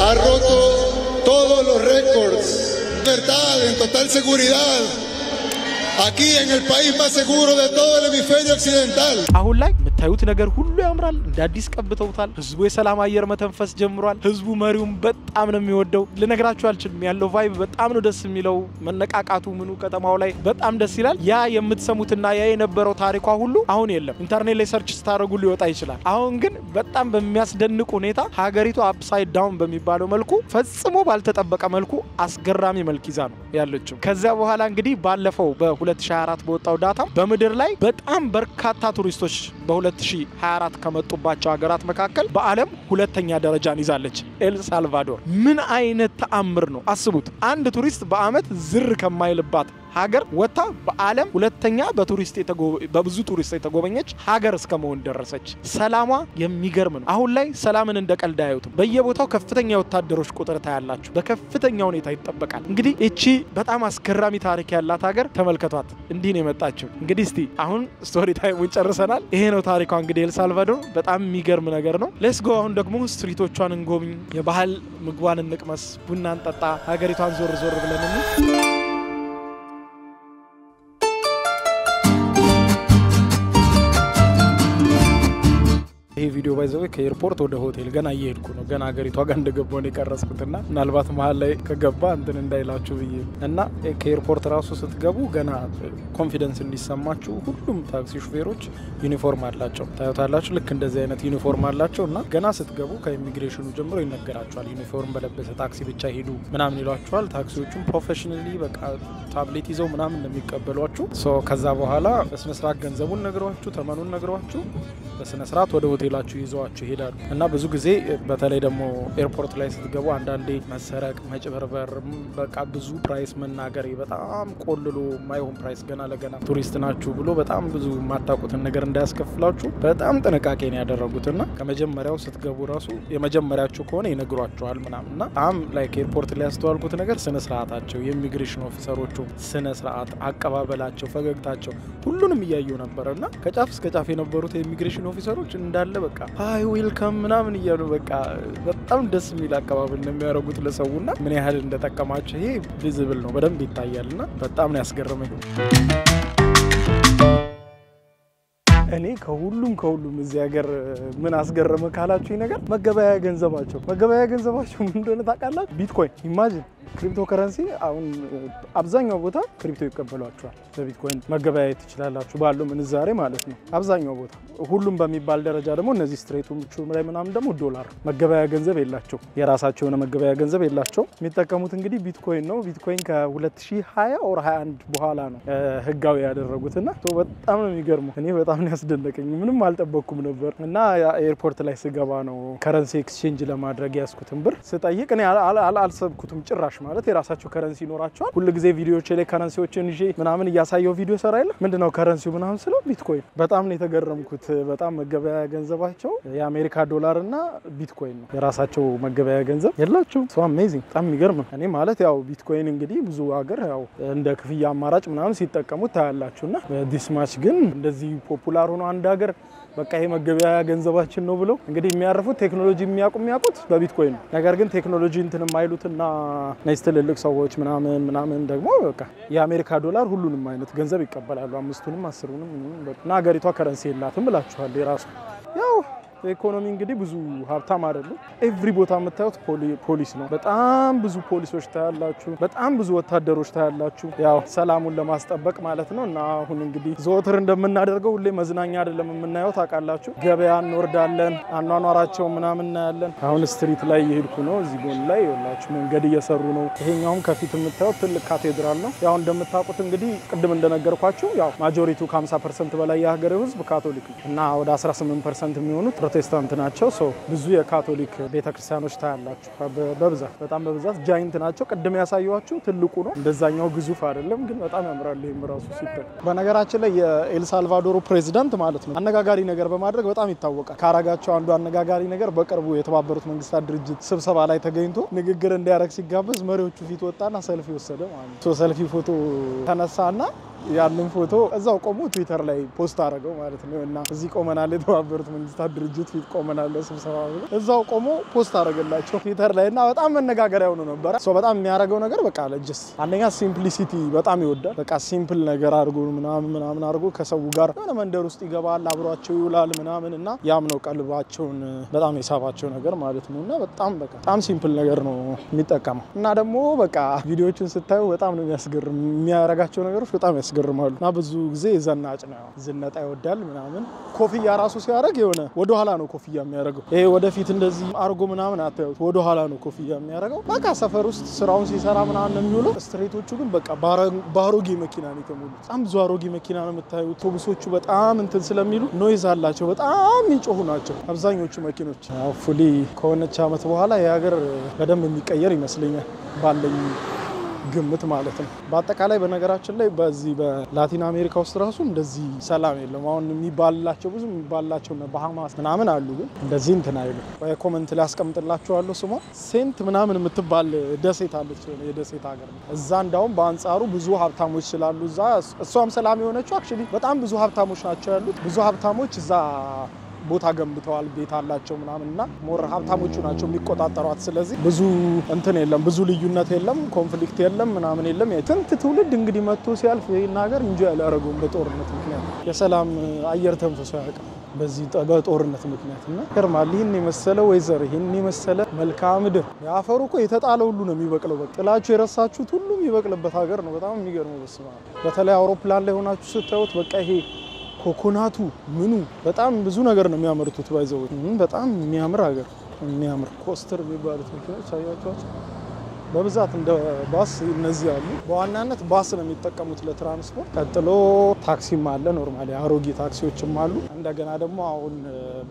Speaker 4: ha roto todos los récords, libertad, en total seguridad. aquí en el país más seguro de todo el hemisferio occidental.
Speaker 1: አሁን ላይ የምታዩት ነገር ሁሉ ያምራል እንደ አዲስ ቀብተውታል ህዝቡ የሰላም አየር መተንፈስ ጀምሯል ህዝቡ መሪውን በጣም ነው የሚወደው ልነግራችሁ አልችልም ያለው ቫይብ በጣም ነው ደስ የሚለው መነቃቃቱ ምኑ ከተማው ላይ በጣም ደስ ይላል ያ የምትሰሙትና ያ የነበረው ታሪኳ ሁሉ አሁን የለም ኢንተርኔት ላይ ሰርች ስታረጉ ሊወጣ ይችላል አሁን ግን በጣም በሚያስደንቅ ሁኔታ ሀገሪቱ አፕሳይድ ዳውን በሚባለው መልኩ ፈጽሞ ባልተጠበቀ መልኩ አስገራሚ መልክ ይዛ ነው ያለችው ከዛ በኋላ እንግዲህ ባለፈው በ2024 በወጣው ዳታ በመድር ላይ በጣም በርካታ ቱሪስቶች በ2024 ከመጡባቸው ሀገራት መካከል በዓለም ሁለተኛ ደረጃን ይዛለች ኤል ሳልቫዶር ምን አይነት ተአምር ነው አስቡት አንድ ቱሪስት በአመት ዝር ከማይልባት ሀገር ወጣ በዓለም ሁለተኛ በብዙ ቱሪስት የተጎበኘች ሀገር እስከመሆን ደረሰች ሰላሟ የሚገርም ነው አሁን ላይ ሰላምን እንደቀልድ አያዩትም በየቦታው ከፍተኛ ወታደሮች ቁጥር ታያላችሁ በከፍተኛ ሁኔታ ይተበቃል እንግዲህ እቺ በጣም አስገራሚ ታሪክ ያላት ሀገር ተመልከቷት እንዲህ ነው የመጣችው እንግዲህ እስቲ አሁን ስቶሪ ታይሙን ጨርሰናል ይሄ ነው ታሪኳ እንግዲህ ኤል ሳልቫዶር በጣም የሚገርም ነገር ነው ሌትስ ጎ አሁን ደግሞ ስትሪቶቿን እንጎብኝ የባህል ምግቧን እንቅመስ ቡና እንጠጣ ሀገሪቷን ዞር ዞር ብለን ይሄ ቪዲዮ ባይዘው ከኤርፖርት ወደ ሆቴል ገና እየሄድኩ ነው ገና ሀገሪቷ ጋር እንደገባው ነው የቀረጽኩትና ምናልባት መሃል ላይ ከገባ እንትን እንዳይላችሁ ብዬ እና ከኤርፖርት ራሱ ስትገቡ ገና ኮንፊደንስ እንዲሰማችሁ ሁሉም ታክሲ ሹፌሮች ዩኒፎርም አላቸው ታዩታላችሁ ልክ እንደዚህ አይነት ዩኒፎርም አላቸውና ገና ስትገቡ ከኢሚግሬሽኑ ጀምሮ ይነገራችኋል ዩኒፎርም በለበሰ ታክሲ ብቻ ሄዱ ምናምን ይሏችኋል ታክሲዎቹም ፕሮፌሽናሊ በቃ ታብሌት ይዘው ምናምን እንደሚቀበሏችሁ ከዛ በኋላ በስነ ስርዓት ገንዘቡን ነግሯችሁ ተመኑን ነግሯችሁ በስነ ስርዓት ወደ ሆቴላችሁ ይዘዋችሁ ይሄዳሉ እና ብዙ ጊዜ በተለይ ደግሞ ኤርፖርት ላይ ስትገቡ አንዳንዴ መሰረቅ መጭበርበር በቃ ብዙ ፕራይስ መናገር በጣም ቆልሎ ማይሆን ፕራይስ ገና ለገና ቱሪስት ናችሁ ብሎ በጣም ብዙ ማታውቁትን ነገር እንዳያስከፍላችሁ በጣም ጥንቃቄ ነው ያደረጉትና ከመጀመሪያው ስትገቡ ራሱ የመጀመሪያችሁ ከሆነ ይነግሯችኋል ምናምንና አም ላይክ ኤርፖርት ላይ ያስተዋልኩት ነገር ስነ ስርዓታቸው የኢሚግሬሽን ኦፊሰሮቹ ስነ ስርዓት አቀባበላቸው ፈገግታቸው ሁሉንም እያዩ ነበርና ከጫፍ እስከ ጫፍ የነበሩት የኢሚግሬሽን ኦፊሰሮች እንዳለ በቃ ሃይ ዌልካም ምናምን እያሉ በቃ በጣም ደስ የሚል አቀባበል ነው የሚያደርጉት ለሰውና ምን ያህል እንደተቀማቸው ይሄ ቪዚብል ነው በደንብ ይታያልና በጣም ነው ያስገረመኝ እኔ ከሁሉም እዚህ ሀገር ምን አስገረመ ካላችሁኝ ነገር መገበያያ ገንዘባቸው ምን እንደሆነ ታውቃላችሁ ቢትኮይን ኢማጂን ክሪፕቶ ከረንሲ አሁን አብዛኛው ቦታ ክሪፕቶ ይቀበሏቸዋል በቢትኮይን መገበያየት ይችላልላችሁ ባለው ምንዛሬ ማለት ነው አብዛኛው ቦታ ሁሉም በሚባል ደረጃ ደግሞ እነዚህ ስትሬቶቹ ላይ ምናምን ደግሞ ዶላር መገበያያ ገንዘብ የላቸው የራሳቸው የሆነ መገበያያ ገንዘብ የላቸው የሚጠቀሙት እንግዲህ ቢትኮይን ነው ቢትኮይን ከ2020 ኦር 21 በኋላ ነው ህጋዊ ያደረጉትና በጣም ነው የሚገርመው እኔ በጣም ነው ያስደነቀኝ ምንም አልጠበቅኩም ነበር እና ኤርፖርት ላይ ስገባ ነው ከረንሲ ኤክስቼንጅ ለማድረግ ያስኩትን ብር ስጠይቅ እኔ አልሰብኩትም ጭራሽ ማለት የራሳቸው ከረንሲ ይኖራቸዋል ሁሉ ጊዜ ቪዲዮዎች ላይ ከረንሲዎችን ይዤ ምናምን ያሳየው ቪዲዮ ሰራይለ ምንድነው ከረንሲው ምናምን ስለው ቢትኮይን በጣም ነው የተገረምኩት በጣም መገበያያ ገንዘባቸው የአሜሪካ ዶላር እና ቢትኮይን ነው የራሳቸው መገበያያ ገንዘብ የላቸው ሶ አሜዚንግ በጣም የሚገርም እኔ ማለት ያው ቢትኮይን እንግዲህ ብዙ ሀገር ያው እንደ ክፍያ አማራጭ ምናምን ሲጠቀሙት ታያላችሁና ዲስ ማች ግን እንደዚህ ፖፑላር ሆኖ አንድ ሀገር በቃ ይሄ መገበያያ ገንዘባችን ነው ብለው እንግዲህ የሚያርፉት ቴክኖሎጂ የሚያውቁት በቢትኮይን ነው ነገር ግን ቴክኖሎጂ እንትን የማይሉትና ነይስተልልቅ ሰዎች ምናምን ደግሞ በቃ የአሜሪካ ዶላር ሁሉንም አይነት ገንዘብ ይቀበላሉ አምስቱንም አስሩንም እና ሀገሪቷ ከረንሲ የላትም ብላችኋል የራሱ ያው ኢኮኖሚ እንግዲህ ብዙ ሀብታም አይደለም ኤቭሪ ቦታ የምታዩት ፖሊስ ነው በጣም ብዙ ፖሊሶች ታያላችሁ በጣም ብዙ ወታደሮች ታያላችሁ ያው ሰላሙን ለማስጠበቅ ማለት ነው እና አሁን እንግዲህ ዘወትር እንደምናደርገው ሁሌ መዝናኛ አይደለም የምናየው ታውቃላችሁ ገበያ እንወርዳለን አኗኗራቸው ምናምን እናያለን አሁን ስትሪት ላይ ይሄድኩ ነው እዚህ ጎን ላይ ይወላችሁ መንገድ እየሰሩ ነው ይሄኛውም ከፊት የምታዩት ትልቅ ካቴድራል ነው ያው እንደምታውቁት እንግዲህ ቅድም እንደነገርኳችሁ ያው ማጆሪቲው 50% በላይ የሀገሬው ህዝብ ካቶሊክ ነው እና ወደ 18% የሚሆኑት ፕሮቴስታንት ናቸው ሶ ብዙ የካቶሊክ ቤተክርስቲያኖች ታያላችሁ በብዛት ጃይንት ናቸው ቀደም ያሳዩዋችሁ ትልቁ ነው እንደዛኛው ግዙፍ አይደለም ግን በጣም ያምራል ይሄም ራሱ ሲታይ በነገራችን ላይ የኤል ሳልቫዶር ፕሬዚዳንት ማለት ነው አነጋጋሪ ነገር በማድረግ በጣም ይታወቃል ካራጋቸው አንዱ አነጋጋሪ ነገር በቅርቡ የተባበሩት መንግስታት ድርጅት ስብሰባ ላይ ተገኝቶ ንግግር እንዲያረግ ሲጋበዝ መሪዎቹ ፊት ወጣና ሰልፊ ወሰደ ማለት ነው ሶ ሰልፊ ፎቶ ተነሳና ያንን ፎቶ እዛው ቆሞ ትዊተር ላይ ፖስት አደረገው ማለት ነው እና እዚህ ቆመናል የተባበሩት መንግስታት ድርጅት ፊት ቆመናል ለስብሰባ ብሎ እዛው ቆሞ ፖስት አደረገላቸው ትዊተር ላይ እና በጣም መነጋገሪያ ሆኖ ነበር ሶ በጣም የሚያረጋው ነገር በቃ ለጀስ አንደኛ ሲምፕሊሲቲ በጣም ይወዳል በቃ ሲምፕል ነገር አድርጎ ምናምን አድርጎ ከሰው ጋር የሆነ መንደር ውስጥ ይገባል አብሯቸው ይውላል ምናምንና ያም ነው ቀልባቸውን በጣም የሳባቸው ነገር ማለት ነውና በጣም በቃ በጣም ሲምፕል ነገር ነው የሚጠቀመው እና ደግሞ በቃ ቪዲዮዎችን ስታዩ በጣም ነው የሚያስገርም የሚያረጋቸው ነገሮች በጣም ያስገርማሉ እና ብዙ ጊዜ ዘናጭ ነው ዝነጣ ይወዳል ምናምን ኮፍያ ራሱ ሲያረግ የሆነ ወደ ኋላ ነው ኮፍያ የሚያረገው ይሄ ወደፊት እንደዚህ አርጎ ምናምን አታዩት ወደ ኋላ ነው ኮፍያ የሚያረገው በቃ ሰፈር ውስጥ ስራውን ሲሰራ ምናምን ነው የሚውለው ስትሬቶቹ ግን በቃ ባሮጌ መኪና ነው የተሞሉት በጣም ብዙ አሮጌ መኪና ነው የምታዩት አውቶቡሶቹ በጣም እንትን ስለሚሉ ኖይዝ አላቸው በጣም ይጮሁ ናቸው አብዛኞቹ መኪኖች ፉሊ ከሆነች አመት በኋላ የሀገር በደንብ የሚቀየር ይመስለኛል ባለኝ ግምት ማለት ነው በአጠቃላይ በነገራችን ላይ በዚህ በላቲን አሜሪካ ውስጥ ራሱ እንደዚህ ሰላም የለም አሁን የሚባላቸው ብዙ የሚባላቸው በሃማስ ምናምን አሉ ግን እንደዚህ እንትን አይሉ በኮሜንት ላይ አስቀምጥላችኋለሁ ስሟ ሴንት ምናምን የምትባል ደሴት አለች የደሴት ሀገር እዛ እንዳውም በአንጻሩ ብዙ ሀብታሞች ስላሉ እዛ እሷም ሰላም የሆነችው አክቹሊ በጣም ብዙ ሀብታሞች ናቸው ያሉት ብዙ ሀብታሞች እዛ ቦታ ገንብተዋል ቤት አላቸው ምናምንና ሞር ሀብታሞቹ ናቸው የሚቆጣጣሯት ስለዚህ ብዙ እንትን የለም ብዙ ልዩነት የለም ኮንፍሊክት የለም ምናምን የለም የጥንት ትውልድ እንግዲህ መጥቶ ሲያልፍ ይሄን ሀገር እንጂ ያላረገው በጦርነት ምክንያት የሰላም አየር ተንፈሶ ያውቃል በዚህ በጦርነት ምክንያትና ከርማል ይሄን የመሰለ ወይዘር ይሄን የመሰለ መልካም ምድር ያፈሩ እኮ የተጣለው ሁሉ ነው የሚበቅለው በጥላችሁ የረሳችሁት ሁሉ የሚበቅልበት ሀገር ነው በጣም የሚገርመው በስማ በተለይ አውሮፕላን ላይ ሆናችሁ ስታዩት በቃ ይሄ ኮኮናቱ ምኑ በጣም ብዙ ነገር ነው የሚያመርቱት ባይዘው በጣም የሚያምር ሀገር የሚያምር ኮስተር የሚባሉት መኪኖች አያችኋቸው በብዛት እንደ ባስ እነዚህ አሉ በዋናነት ባስ ነው የሚጠቀሙት ለትራንስፖርት ቀጥሎ ታክሲም አለ ኖርማሊ አሮጌ ታክሲዎችም አሉ እንደገና ደግሞ አሁን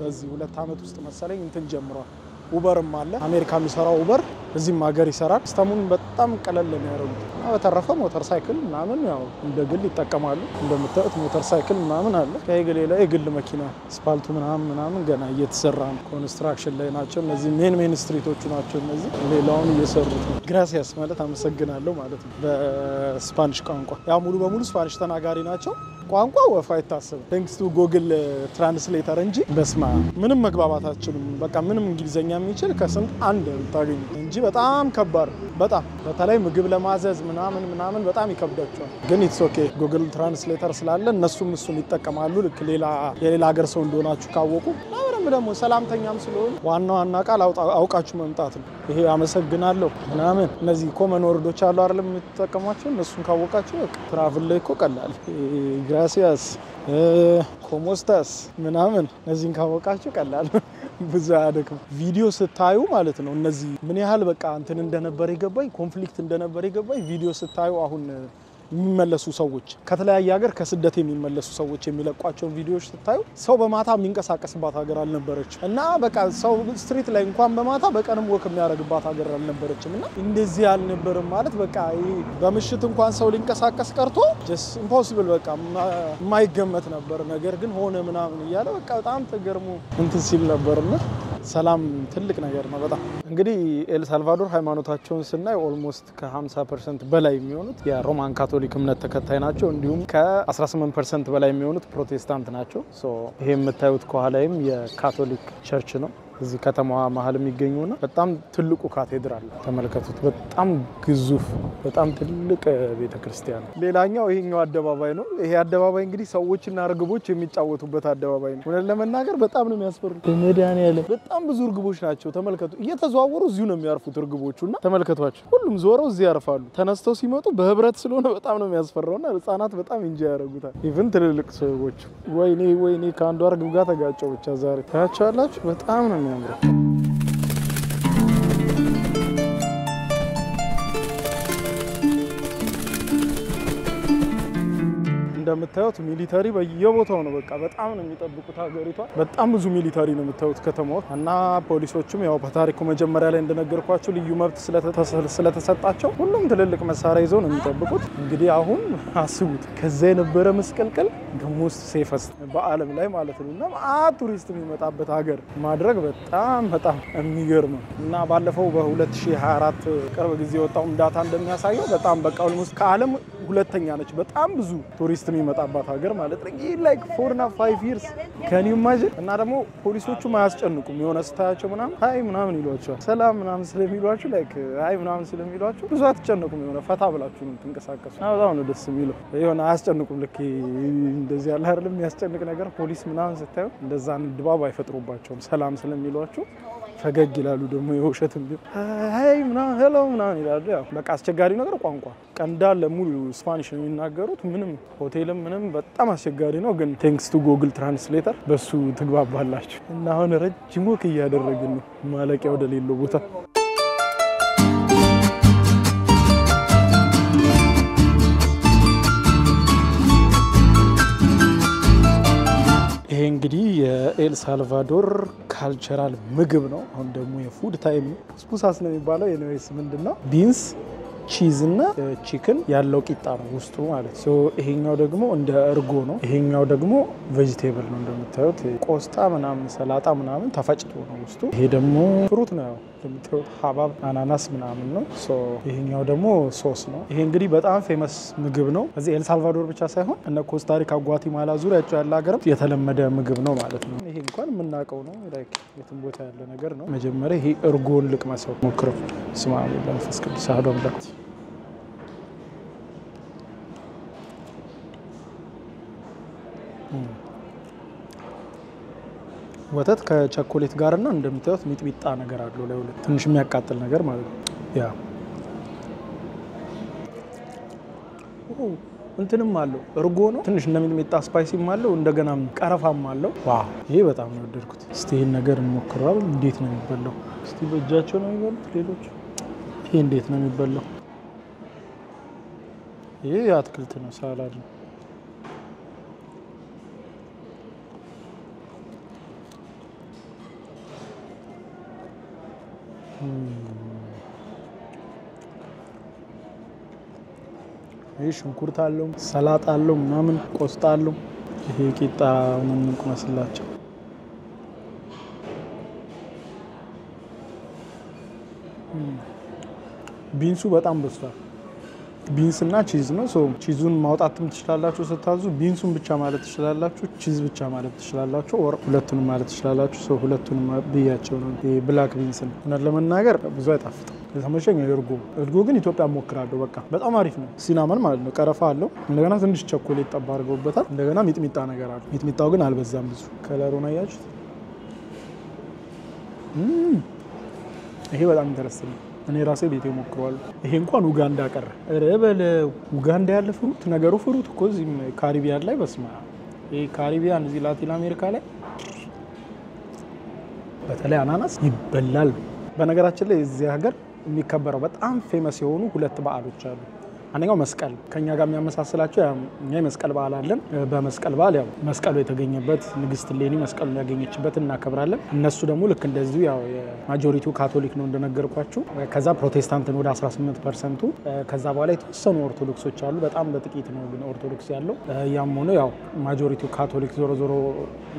Speaker 1: በዚህ 2 አመት ውስጥ መሰለኝ እንትን ጀምሯል ኡበርም አለ አሜሪካ የሚሰራው ኡበር እዚህም ሀገር ይሰራል ሲስተሙን በጣም ቀለል ነው ያደረጉት በተረፈ ሞተር ሳይክል ምናምን ያው እንደ ግል ይጠቀማሉ እንደምታዩት ሞተር ሳይክል ምናምን አለ ከየግል የግል መኪና ስፓልቱ ምናምን ገና እየተሰራ ነው ኮንስትራክሽን ላይ ናቸው እነዚህ ሜን ስትሪቶቹ ናቸው እነዚህ ሌላውን እየሰሩት ነው ግራሲያስ ማለት አመሰግናለሁ ማለት ነው በስፓኒሽ ቋንቋ ያው ሙሉ በሙሉ ስፓኒሽ ተናጋሪ ናቸው ቋንቋው ወፋ አይታሰብ ቴንክስ ቱ ጉግል ትራንስሌተር እንጂ በስማ ምንም መግባባታችንም በቃ ምንም እንግሊዘኛ የሚችል ከስንት አንድ ታገኙ እንጂ በጣም ከባድ በጣም በተለይ ምግብ ለማዘዝ ምናምን በጣም ይከብዳቸዋል ግን ኢትስ ኦኬ ጉግል ትራንስሌተር ስላለ እነሱም እሱን ይጠቀማሉ ልክ የሌላ ሀገር ሰው እንደሆናችሁ ካወቁ ደግሞ ሰላምተኛም ስለሆነ ዋና ቃል አውቃችሁ መምጣት ነው ይሄ አመሰግናለሁ ምናምን እነዚህ ኮመን ወርዶች አሉ አይደለም የምትጠቀሟቸው እነሱን ካወቃችሁ ትራቭል ላይ እኮ ቀላል ግራሲያስ ኮሞስታስ ምናምን እነዚህን ካወቃችሁ ቀላል ብዙ አደከም ቪዲዮ ስታዩ ማለት ነው እነዚህ ምን ያህል በቃ እንትን እንደነበር ይገባኝ ኮንፍሊክት እንደነበር ይገባኝ ቪዲዮ ስታዩ አሁን የሚመለሱ ሰዎች ከተለያየ ሀገር ከስደት የሚመለሱ ሰዎች የሚለቋቸው ቪዲዮዎች ስታዩ ሰው በማታ የሚንቀሳቀስባት ሀገር አልነበረች እና በቃ ሰው ስትሪት ላይ እንኳን በማታ በቀንም ወክ የሚያደርግባት ሀገር አልነበረችም እና እንደዚህ አልነበረም ማለት በቃ በምሽት እንኳን ሰው ሊንቀሳቀስ ቀርቶ just impossible በቃ የማይገመት ነበር ነገር ግን ሆነ ምናምን እያለ በቃ በጣም ተገርሞ እንትን ሲል ነበርና ሰላም ትልቅ ነገር ነው በጣም እንግዲህ ኤል ሳልቫዶር ሃይማኖታቸውን ስናይ ኦልሞስት ከ50% በላይ የሚሆኑት የሮማን ካቶሊክ እምነት ተከታይ ናቸው እንዲሁም ከ18% በላይ የሚሆኑት ፕሮቴስታንት ናቸው ሶ ይሄ የምታዩት ከኋላይም የካቶሊክ ቸርች ነው እዚህ ከተማዋ መሀል የሚገኙና በጣም ትልቁ ካቴድራል ተመልከቱት በጣም ግዙፍ በጣም ትልቅ ቤተክርስቲያን ሌላኛው ይሄኛው አደባባይ ነው ይሄ አደባባይ እንግዲህ ሰዎችና ርግቦች የሚጫወቱበት አደባባይ ነው ወለ ለመናገር በጣም ነው የሚያስፈሩት በመዳን ያለ በጣም ብዙ ርግቦች ናቸው ተመልከቱ እየተዘዋወሩ እዚሁ ነው የሚያርፉት ርግቦቹና ተመልከቷቸው ሁሉም ዞረው እዚህ ያርፋሉ ተነስተው ሲመጡ በህብረት ስለሆነ በጣም ነው የሚያስፈራውና ህፃናት በጣም እንጂ ያረጉታል ኢቭን ትልልቅ ሰዎች ወይኔ ከአንዱ ርግብ ጋር ተጋጨው ብቻ ዛሬ ታያቻላችሁ በጣም ነው የሚያምረው እንደምታዩት ሚሊታሪ በየቦታው ነው በቃ በጣም ነው የሚጠብቁት ሀገሪቷ በጣም ብዙ ሚሊታሪ ነው የምታዩት ከተማው እና ፖሊሶችም ያው በታሪኩ መጀመሪያ ላይ እንደነገርኳችሁ ልዩ መብት ስለተሰጣቸው ሁሉም ትልልቅ መሳሪያ ይዘው ነው የሚጠብቁት እንግዲህ አሁን አስቡት ከዛ የነበረ መስቀልቀል the most safest በዓለም ላይ ማለት ነውና ቱሪስት የሚመጣበት ሀገር ማድረግ በጣም የሚገርም እና ባለፈው በ2024 ቅርብ ጊዜ ወጣው ዳታ እንደሚያሳየው በጣም በቃ ኦልሞስት ከዓለም ሁለተኛ ነች በጣም ብዙ ቱሪስት የሚመጣባት ሀገር ማለት ነው like 4 እና 5 years can you imagine እና ደግሞ ፖሊሶቹ ማያስጨንቁም የሆነ ስታያቸው ምናምን ይሏቸዋል ሰላም ምናምን ስለሚሏቸው like ምናምን ስለሚሏቸው ብዙ አትጨንቁም የሆነ ፈታ ብላችሁ ትንቀሳቀሱ በጣም ነው ደስ የሚለው የሆነ አያስጨንቁም ልክ እንደዚህ ያለ አይደለም የሚያስጨንቅ ነገር ፖሊስ ምናምን ስታዩ እንደዛ ድባብ አይፈጥሩባቸውም ሰላም ስለሚሏቸው ፈገግ ይላሉ ደግሞ የውሸትም ምናምን ሄሎ ምናምን ይላሉ ያው በቃ አስቸጋሪ ነገር ቋንቋ ቀንዳለ ሙሉ ስፓኒሽ ነው የሚናገሩት ምንም ሆቴልም ምንም በጣም አስቸጋሪ ነው ግን thanks to Google Translator በሱ ትግባባላችሁ እና አሁን ረጅም ወክ እያደረግን ነው ማለቂያ ወደ ሌለው ቦታ ይሄ እንግዲህ የኤል ሳልቫዶር ካልቸራል ምግብ ነው አሁን ደግሞ የፉድ ታይም ስፑሳስ ነው የሚባለው የነዌስ ምንድነው ቢንስ ቺዝ እና ቺክን ያለው ቂጣ ነው ውስጡ ማለት ሶ ይሄኛው ደግሞ እንደ እርጎ ነው ይሄኛው ደግሞ ቬጂቴብል ነው እንደምታዩት ቆስጣ ምናምን ሰላጣ ምናምን ተፈጭቶ ነው ውስጡ ይሄ ደግሞ ፍሩት ነው እንደምታዩት ሐባብ አናናስ ምናምን ነው ሶ ይሄኛው ደግሞ ሶስ ነው ይሄ እንግዲህ በጣም ፌመስ ምግብ ነው እዚህ ኤል ሳልቫዶር ብቻ ሳይሆን እነ ኮስታሪካ ጓቲማላ ዙሪያቸው ያለ ሀገር የተለመደ ምግብ ነው ማለት ነው ይሄ እንኳን የምናውቀው ነው ላይክ የትም ቦታ ያለ ነገር ነው መጀመሪያ ይሄ እርጎን ልቅመሰው ሞክረው ስማሙ ለምፈስ ቅዱስ አሐዱ አምላክ ወተት ከቸኮሌት ጋርና እንደምታዩት ሚጥሚጣ ነገር አለው ላይ ሁለት ትንሽ የሚያቃጥል ነገር ማለት ነው ያ እንትንም አለው እርጎ ነው ትንሽ እንደሚጥሚጣ ስፓይሲም አለው እንደገና ቀረፋም አለው ዋው ይሄ በጣም ነው ወደድኩት እስቲ ይሄን ነገር እንሞክራው እንዴት ነው የሚበላው እስቲ በእጃቸው ነው የሚበሉት ሌሎች ይሄ እንዴት ነው የሚበላው ይሄ አትክልት ነው ሳላድ ነው ይሄ ሽንኩርት አለው ሰላጣ አለው ምናምን ቆስጣ አለው ይሄ ቂጣ ምን እንቁመስላቸው ቢንሱ በጣም በስቷል ቢንስና ቺዝ ነው ሶ ቺዙን ማውጣትም ትችላላችሁ ስታዙ ቢንሱን ብቻ ማለት ትችላላችሁ ቺዝ ብቻ ማለት ትችላላችሁ ኦር ሁለቱንም ማለት ትችላላችሁ ሶ ሁለቱንም ብያቸው ነው ብላክ ቢንስ ነው እና ለመናገር ብዙ አይጣፍጥም ለተመቸኝ እርጎ ግን ኢትዮጵያ ሞክራለሁ በቃ በጣም አሪፍ ነው ሲናመን ማለት ነው ቀረፋ አለው እንደገና ትንሽ ቸኮሌት ጠባ አድርገውበታል እንደገና ሚጥሚጣ ነገር አለው ሚጥሚጣው ግን አልበዛም ብዙ ከለሩን አያችሁት ይሄ በጣም ኢንተረስቲንግ ነው እኔ ራሴ ቤቴ ሞክሯል ይሄ እንኳን ኡጋንዳ ቀረ ረበለ ኡጋንዳ ያለ ፍሩት ነገሩ ፍሩት እኮ እዚህ ካሪቢያን ላይ በስማ ይሄ ካሪቢያን እዚህ ላቲን አሜሪካ ላይ በተለይ አናናስ ይበላል በነገራችን ላይ እዚህ ሀገር የሚከበረው በጣም ፌመስ የሆኑ ሁለት በዓሎች አሉ አንደኛው መስቀል ከኛ ጋር የሚያመሳስላቸው እኛ መስቀል በዓል አለን በመስቀል በዓል ያው መስቀሉ የተገኘበት ንግስት ሌኒ መስቀሉን ያገኘችበት እናከብራለን እነሱ ደግሞ ልክ እንደዚሁ ያው ማጆሪቲው ካቶሊክ ነው እንደነገርኳችሁ ከዛ ፕሮቴስታንት ነው ወደ 18% ከዛ በኋላ የተወሰኑ ኦርቶዶክሶች አሉ በጣም በጥቂት ነው ግን ኦርቶዶክስ ያለው ያም ሆኖ ያው ማጆሪቲው ካቶሊክ ዞሮ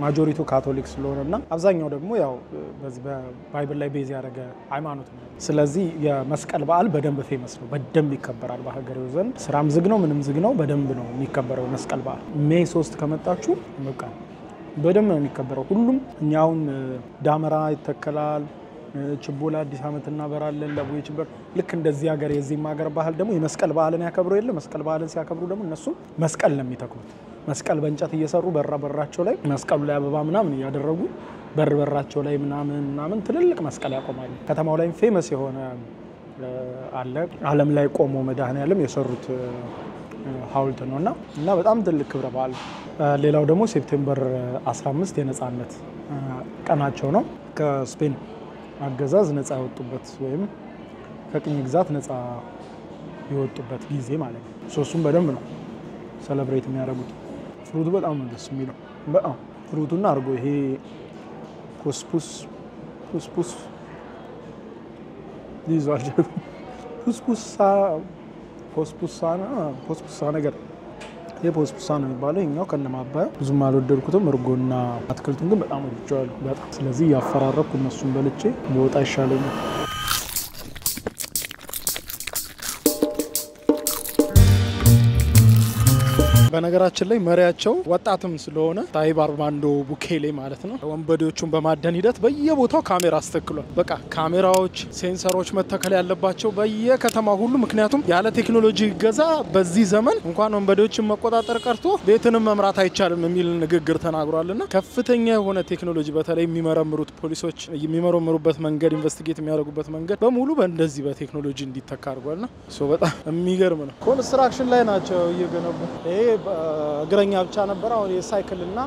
Speaker 1: ማጆሪቲው ካቶሊክ ስለሆነና አብዛኛው ደግሞ ያው በዚህ በባይብል ላይ ቤዝ ያደረገ ሃይማኖት ነው ስለዚህ የመስቀል በዓል በደንብ ፌመስ ነው በደንብ ይከበራል በሀገር ዘንድ ስራም ዝግ ነው ምንም ዝግ ነው በደንብ ነው የሚከበረው መስቀል በዓል ሜይ 3 ከመጣችሁ በቃ በደንብ ነው የሚከበረው ሁሉም እኛውን ዳመራ ይተከላል ችቦላ አዲስ አመት እናበራለን ለቦይ ችበር ልክ እንደዚህ ሀገር የዚህ ሀገር ባህል ደግሞ የመስቀል በዓልን ያከብሩ የለ መስቀል በዓልን ሲያከብሩ ደግሞ እነሱ መስቀል ነው የሚተክሉት መስቀል በእንጨት እየሰሩ በራቸው ላይ መስቀሉ ላይ አበባ ምናምን ያደረጉ በራቸው ላይ ምናምን ትልልቅ መስቀል ያቆማሉ ከተማው ላይ ፌመስ የሆነ አለ ዓለም ላይ ቆሞ መድኃኔዓለም የሰሩት ሐውልት ነውና እና በጣም ትልቅ ክብረ በዓል ሌላው ደግሞ ሴፕቴምበር 15 የነጻነት ቀናቸው ነው ከስፔን አገዛዝ ነጻ ያወጡበት ወይም ከቅኝ ግዛት ነጻ የወጡበት ጊዜ ማለት ነው ሶስቱም በደንብ ነው ሴሌብሬት የሚያደርጉት ፍሩቱ በጣም ነው ደስ የሚለው በጣም ፍሩቱና አርጎ ይሄ ፑስፑስ ሊዟል ፑስፑሳ ነገር የፖስፖሳ ነው የሚባለው ይኛው ከነማባያ ብዙም አልወደድኩትም እርጎና አትክልቱን ግን በጣም ወድጄዋለሁ በጣም ስለዚህ ያፈራረኩ እነሱን በልቼ ወጣ ይሻለኛል በነገራችን ላይ መሪያቸው ወጣትም ስለሆነ ታይብ አርማንዶ ቡኬሌ ማለት ነው ወንበዴዎቹን በማደን ሂደት በየቦታው ካሜራ አስተክሏል በቃ ካሜራዎች ሴንሰሮች መተከል ያለባቸው በየከተማ ሁሉ ምክንያቱም ያለ ቴክኖሎጂ ገዛ በዚህ ዘመን እንኳን ወንበዴዎችን መቆጣጠር ቀርቶ ቤትንም መምራት አይቻልም የሚል ንግግር ተናግሯልና ከፍተኛ የሆነ ቴክኖሎጂ በተለይ የሚመረምሩት ፖሊሶች የሚመረምሩበት መንገድ ኢንቨስቲጌት የሚያደርጉበት መንገድ በሙሉ በእንደዚህ በቴክኖሎጂ እንዲተካ አድርጓልና ሶ በጣም የሚገርም ነው ኮንስትራክሽን ላይ ናቸው እየገነቡ ይሄ እግረኛ ብቻ ነበር አሁን የሳይክልና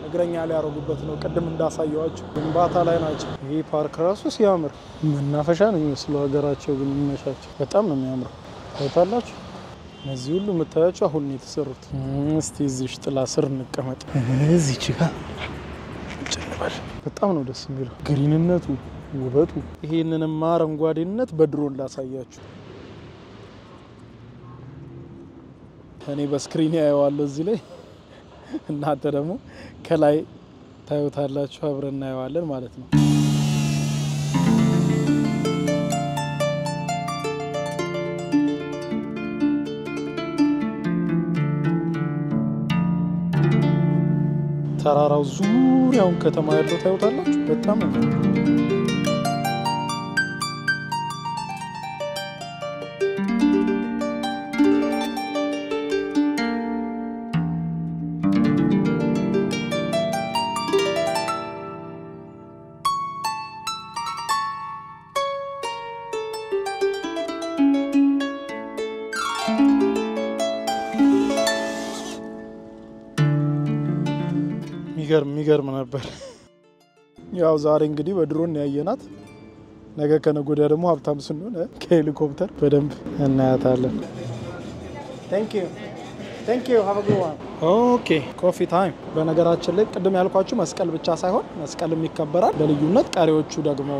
Speaker 1: እግረኛ ላይ ያረጉበት ነው ቀደም እንዳሳየዋችሁ ግንባታ ላይ ናቸው ይሄ ፓርክ ራሱ ሲያምር መናፈሻ ነው የሚመስለው ሀገራቸው ግን የሚመቻቸው በጣም ነው የሚያምረው ታይታላችሁ እነዚህ ሁሉ መታያቸው አሁን ነው የተሰሩት እስቲ እዚህ ጥላ ስር እንቀመጥ እዚህ ጋር ጭልባል በጣም ነው ደስ የሚለው ግሪንነቱ ውበቱ ይሄንንማ አረንጓዴነት በድሮን ላሳያችሁ እኔ በስክሪን ያየዋለሁ እዚህ ላይ እናንተ ደግሞ ከላይ ታዩታላችሁ አብረን እናየዋለን ማለት ነው ተራራው ዙሪያውን ከተማ ያለው ታዩታላችሁ በጣም ነው የሚገርም ነበር ያው ዛሬ እንግዲህ በድሮን ያየናት ነገ ከነጎዳ ደግሞ ሀብታም ስንሆን ከሄሊኮፕተር በደንብ እናያታለን Thank you have a good one Okay coffee time በነገራችን ላይ ቅድም ያልኳችሁ መስቀል ብቻ ሳይሆን መስቀልም ይከበራል በልዩነት ቀሪዎቹ ደግሞ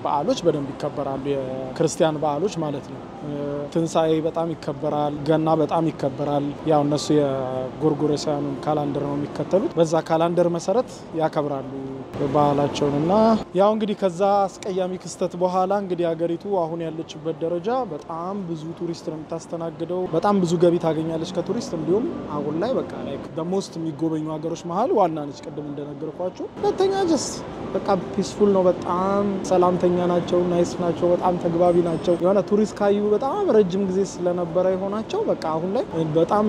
Speaker 1: በዓሎች በደንብ ይከበራሉ የክርስቲያን በዓሎች ማለት ነው ትንሳኤ በጣም ይከበራል ገና በጣም ይከበራል ያው እነሱ የጎርጎሮሳውያን ካላንደር ነው የሚከተሉት በዛ ካላንደር መሰረት ያከብራሉ በዓላቸውንና ያው እንግዲህ ከዛ አስቀያሚ ክስተት በኋላ እንግዲህ ሀገሪቱ አሁን ያለችበት ደረጃ በጣም ብዙ ቱሪስት ነው የምታስተናግደው በጣም ብዙ ገቢ ታገኛለች ከቱሪስት እንዲሁም አሁን ላይ በቃ like the most የሚጎበኙ ሀገሮች መሃል ዋና ነች ቀደም እንደነገርኳችሁ ሁለተኛ just በቃ ፒስፉል ነው በጣም ሰላምተኛ ናቸው ናይስ ናቸው በጣም ተግባቢ ናቸው የሆነ ቱሪስት ካዩ በጣም ረጅም ጊዜ ስለነበረ ይሆናቸው በቃ አሁን ላይ በጣም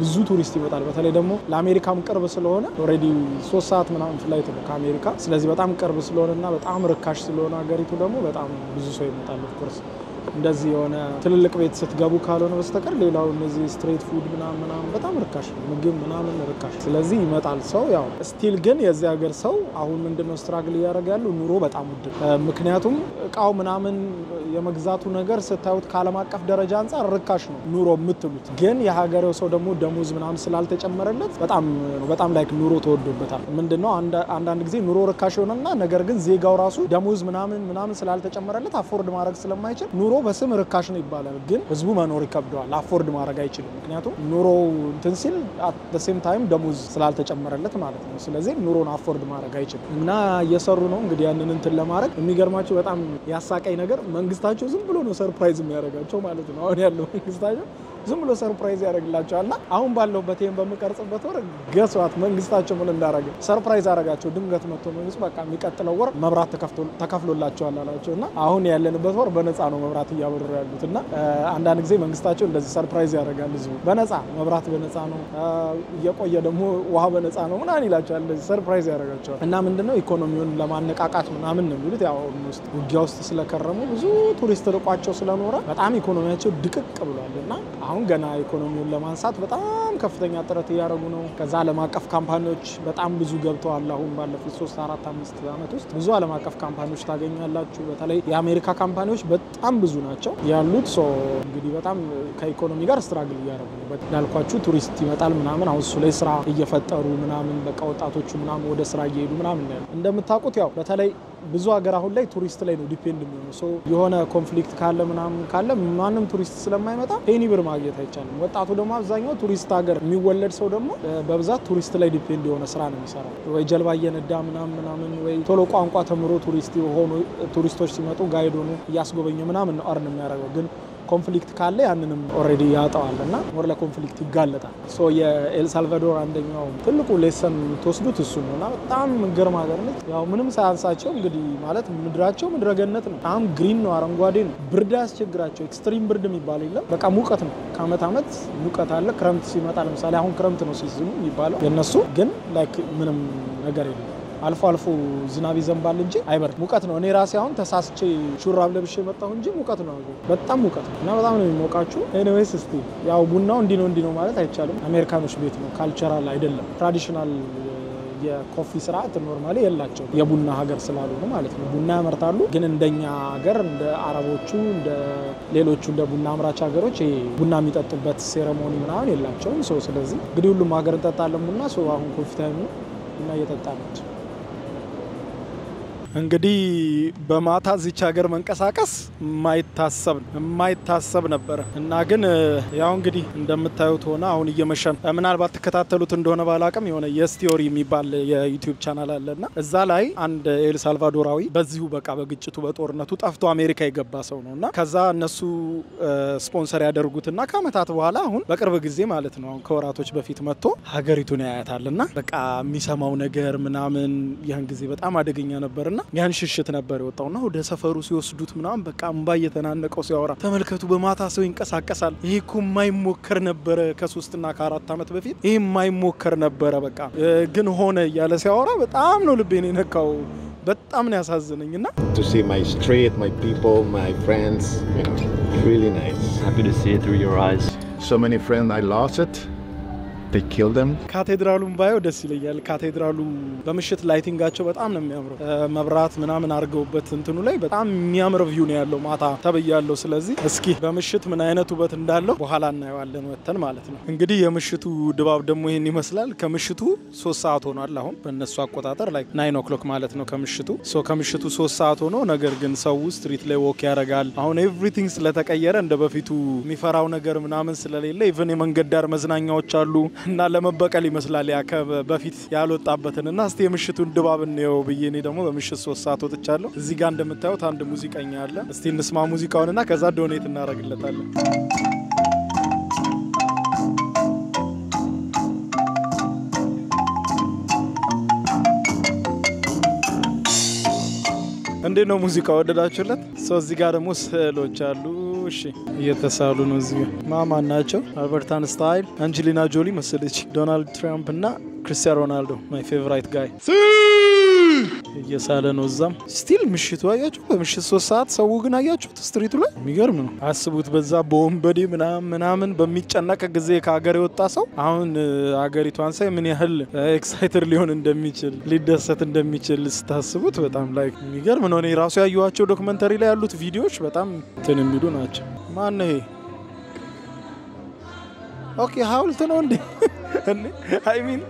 Speaker 1: ብዙ ቱሪስት ይመጣል በተለይ ደግሞ ለአሜሪካም ቅርብ ስለሆነ ኦሬዲ 3 ሰዓት ምናምን ፍላይት ነው ከአሜሪካ ስለዚህ በጣም ቅርብ ስለሆነና በጣም ርካሽ ስለሆነ ሀገሪቱ ደግሞ በጣም ብዙ ሰው ይመጣል of course እንደዚህ የሆነ ትልልቅ ቤት ስትገቡ ካልሆነ በስተቀር ሌላው እነዚህ ስትሬት ፉድ ምናምን በጣም ርካሽ ምግብ ምናምን ርካሽ ስለዚህ ይመጣል ሰው ያው ስቲል ግን የዚህ ሀገር ሰው አሁን ምንድነው ስትራግል ያደርጋሉ ኑሮ በጣም ውድ ምክንያቱም እቃው ምናምን የመግዛቱ ነገር ስታዩት ከዓለም አቀፍ ደረጃ አንፃር ርካሽ ነው ኑሮ የምትሉት ግን የሀገሬው ሰው ደግሞ ደሞዝ ምናምን ስላልተጨመረለት በጣም ላይክ ኑሮ ተወዶበታል ምንድነው አንዳንድ ጊዜ ኑሮ ርካሽ ሆነና ነገር ግን ዜጋው ራሱ ደሞዝ ምናምን ስላልተጨመረለት አፎርድ ማድረግ ስለማይችል ኑሮ በስም ርካሽ ነው ይባላል ግን ህዝቡ መኖር ይከብደዋል አፎርድ ማድረግ አይችልም ምክንያቱም ኑሮ እንትን ሲል at the same time ደሞዝ ስላልተጨመረለት ማለት ነው ስለዚህ ኑሮን አፎርድ ማድረግ አይችልም እና እየሰሩ ነው እንግዲህ ያንን እንትን ለማድረግ የሚገርማችሁ በጣም ያሳቀኝ ነገር መንግስታቸው ዝም ብሎ ነው ሰርፕራይዝ የሚያደርጋቸው ማለት ነው አሁን ያለው መንግስታቸው ዝም ብሎ ሰርፕራይዝ ያደርግላቸዋልና አሁን ባለውበት ይሄን በመቀርጽበት ወር ገስዋት መንግስታቸው ምን እንዳደረገ ሰርፕራይዝ አደረጋቸው ድንገት መጥቶ መንግስት በቃ የሚቀጥለው ወር መብራት ተከፍሎላቸዋል አላቸውና አሁን ያለንበት ወር በነፃ ነው መብራት እያበሩ ያሉትና አንዳንድ ጊዜ መንግስታቸው እንደዚህ ሰርፕራይዝ ያደርጋል ህዝቡ በነፃ መብራት በነፃ ነው እየቆየ ደግሞ ውሃ በነፃ ነው ምናምን ይላቸዋል እንደዚህ ሰርፕራይዝ ያደርጋቸዋል እና ምንድነው ኢኮኖሚውን ለማነቃቃት ምናምን ነው የሚሉት ያው ውጊያ ውስጥ ስለከረሙ ብዙ ቱሪስት ርቋቸው ስለኖረ በጣም ኢኮኖሚያቸው ድቅቅ ብሏልና አሁን ገና ኢኮኖሚውን ለማንሳት በጣም ከፍተኛ ጥረት ያደረጉ ነው ከዛ ዓለም አቀፍ ካምፓኒዎች በጣም ብዙ ገብተዋል አሁን ባለፉት 3 4 5 አመት ውስጥ ብዙ ዓለም አቀፍ ካምፓኒዎች ታገኛላችሁ በተለይ የአሜሪካ ካምፓኒዎች በጣም ብዙ ናቸው ያሉት ሶ እንግዲህ በጣም ከኢኮኖሚ ጋር ስትራግል ያደረጉ ነው በላልኳችሁ ቱሪስት ይመጣል ምናምን አሁን እሱ ላይ ስራ እየፈጠሩ ምናምን በቃ ወጣቶቹ ምናምን ወደ ስራ እየሄዱ ምናምን እንደምታውቁት ያው በተለይ ብዙ ሀገር አሁን ላይ ቱሪስት ላይ ነው ዲፔንድ የሚሆነው ሶ የሆነ ኮንፍሊክት ካለ ምናምን ካለ ማንም ቱሪስት ስለማይመጣ ፔኒ ብር ማግኘት አይቻልም ወጣቱ ደግሞ አብዛኛው ቱሪስት ሀገር የሚወለድ ሰው ደግሞ በብዛት ቱሪስት ላይ ዲፔንድ የሆነ ስራ ነው የሚሰራው ወይ ጀልባ እየነዳ ምናምን ወይ ቶሎ ቋንቋ ተምሮ ቱሪስቶች ሲመጡ ጋይድ ሆኖ ያስጎበኘ ምናምን ነው አርን የሚያደርገው ግን ኮንፍሊክት ካለ ያንንም ኦሬዲ ያጣዋልና ወር ለኮንፍሊክት ይጋለጣል ሶ የኤል ሳልቫዶር አንደኛው ትልቁ ሌሰን ተወስዱት እሱ ነውና በጣም ግርማ ሀገር ነች ያው ምንም ሳያንሳቸው እንግዲህ ማለት ምድራቸው ምድረገነት ነው በጣም ግሪን ነው አረንጓዴ ነው ብርድ ያስቸግራቸው ኤክስትሪም ብርድ የሚባል የለም በቃ ሙቀት ነው ከአመት አመት ሙቀት አለ ክረምት ሲመጣ ለምሳሌ አሁን ክረምት ነው ሲዝኑ የሚባለው የነሱ ግን ላይክ ምንም ነገር የለም አልፎ አልፎ ዝናብ ይዘንባል እንጂ አይበርድ ሙቀት ነው እኔ ራሴ አሁን ተሳስቼ ሹራብ ለብሼ መጣሁ እንጂ ሙቀት ነው በጣም ሙቀት ነው እና በጣም ነው የሚሞቃችሁ ኤኒዌይስ እስቲ ያው ቡናው እንዲ ነው ማለት አይቻልም አሜሪካኖች ቤት ነው ካልቸራል አይደለም ትራዲሽናል የኮፊ ስርዓት ኖርማሊ የላቸው የቡና ሀገር ስላልሆነ ማለት ነው ቡና ያመርታሉ ግን እንደኛ ሀገር እንደ አረቦቹ እንደ ሌሎቹ እንደ ቡና አምራች ሀገሮች ቡና የሚጠጡበት ሴሬሞኒ ምናምን የላቸውም ሶ ስለዚህ እንግዲህ ሁሉም ሀገር እንጠጣለን ቡና ሶ አሁን ኮፊ ታይም ነው እና እየጠጣነች እንግዲህ በማታ እዚች ሀገር መንቀሳቀስ የማይታሰብ ነበር እና ግን ያው እንግዲህ እንደምታዩት ሆነ አሁን እየመሸን ምናልባት ተከታተሉት እንደሆነ ባላቀም የሆነ የስቲዮሪ የሚባል የዩቲዩብ ቻናል አለና እዛ ላይ አንድ ኤል ሳልቫዶራዊ በዚሁ በቃ በግጭቱ በጦርነቱ ጠፍቶ አሜሪካ የገባ ሰው ነውና ከዛ እነሱ ስፖንሰር ያደርጉትና ከአመታት በኋላ አሁን በቅርብ ጊዜ ማለት ነው አሁን ከወራቶች በፊት መጥቶ ሀገሪቱን ያያታልና በቃ የሚሰማው ነገር ምናምን ያን ጊዜ በጣም አደገኛ ነበርና ያን ሽሽት ነበር የወጣውና ወደ ሰፈሩ ሲወስዱት ምናምን በቃ እንባ እየተናነቀው ሲያወራ ተመልከቱ በማታ ሰው ይንቀሳቀሳል ይሄ እኮ የማይሞከር ነበር ከ3 እና ከ4 አመት በፊት ይሄ የማይሞከር ነበር በቃ ግን ሆነ ያለ ሲያወራ በጣም ነው ልቤን የነካው በጣም ነው ያሳዝነኝና
Speaker 5: to see my street my people my friends you know really nice
Speaker 6: happy to see it through your eyes
Speaker 5: so many friends I lost it they killed them
Speaker 1: ካቴድራሉን ባየው ደስ ይለኛል ካቴድራሉ በመሽት ላይቲንጋቸው በጣም ነው የሚያምረው መብራት ምናምን አርገውበት እንትኑ ላይ በጣም የሚያምር ቪው ነው ያለው ማታ ተበያለው ስለዚህ እስኪ በመሽት ምን አይነት ውበት እንዳለው በኋላ እናየዋለን ወተን ማለት ነው እንግዲህ የመሽቱ ድባብ ደግሞ ይሄን ይመስላል ከምሽቱ 3 ሰዓት ሆኗል አሁን በእነሱ አቆጣጠር ላይ 9 o'clock ማለት ነው ከምሽቱ ከምሽቱ 3 ሰዓት ሆኖ ነገር ግን ሰው ስትሪት ላይ ወክ ያረጋል አሁን ኤቭሪቲንግ ስለተቀየረ እንደ በፊቱ የሚፈራው ነገር ምናምን ስለሌለ ኢቭን የመንገድ ዳር መዝናኛዎች አሉ እና ለመበቀል ይመስላል ያ በፊት ያልወጣበትና እስቲ የምሽቱን ድባብ ነው በየኔ ደግሞ በምሽት 3 ሰዓት ወጥቻለሁ እዚህ ጋር እንደምታዩት አንድ ሙዚቀኛ አለ እስቲ እንስማ ሙዚቃውንና ከዛ ዶኔት እናረግለታለን እንዴ ነው ሙዚቃው ወደዳችሁለት እዚህ ጋር ደግሞ ስዕሎች አሉ እሺ እየተሳሉ ነው እዚህ ማማ ናቸው አልበርት አንስታይን አንጀሊና ጆሊ መሰለች ዶናልድ ትራምፕ እና ክርስቲያኖ ሮናልዶ ማይ ፌቨራይት ጋይ እየሳለ ነው እዛም ስቲል ምሽቱ አያችሁ በምሽት 3 ሰዓት ሰው ግን አያችሁት ስትሪቱ ላይ የሚገርም ነው አስቡት በዛ በወንበዴ ምናምን በሚጨነቅ ጊዜ ከሀገር የወጣ ሰው አሁን ሀገሪቷን ሳይ ምን ያህል ኤክሳይትድ ሊሆን እንደሚችል ሊደሰት እንደሚችል ስታስቡት በጣም ላይክ የሚገርም ነው እኔ ራሱ ያዩዋቸው ዶክመንተሪ ላይ ያሉት ቪዲዮዎች በጣም እንትን የሚሉ ናቸው ማን ነው ይሄ ኦኬ ሀውልት ነው እንዴ አይ ሚን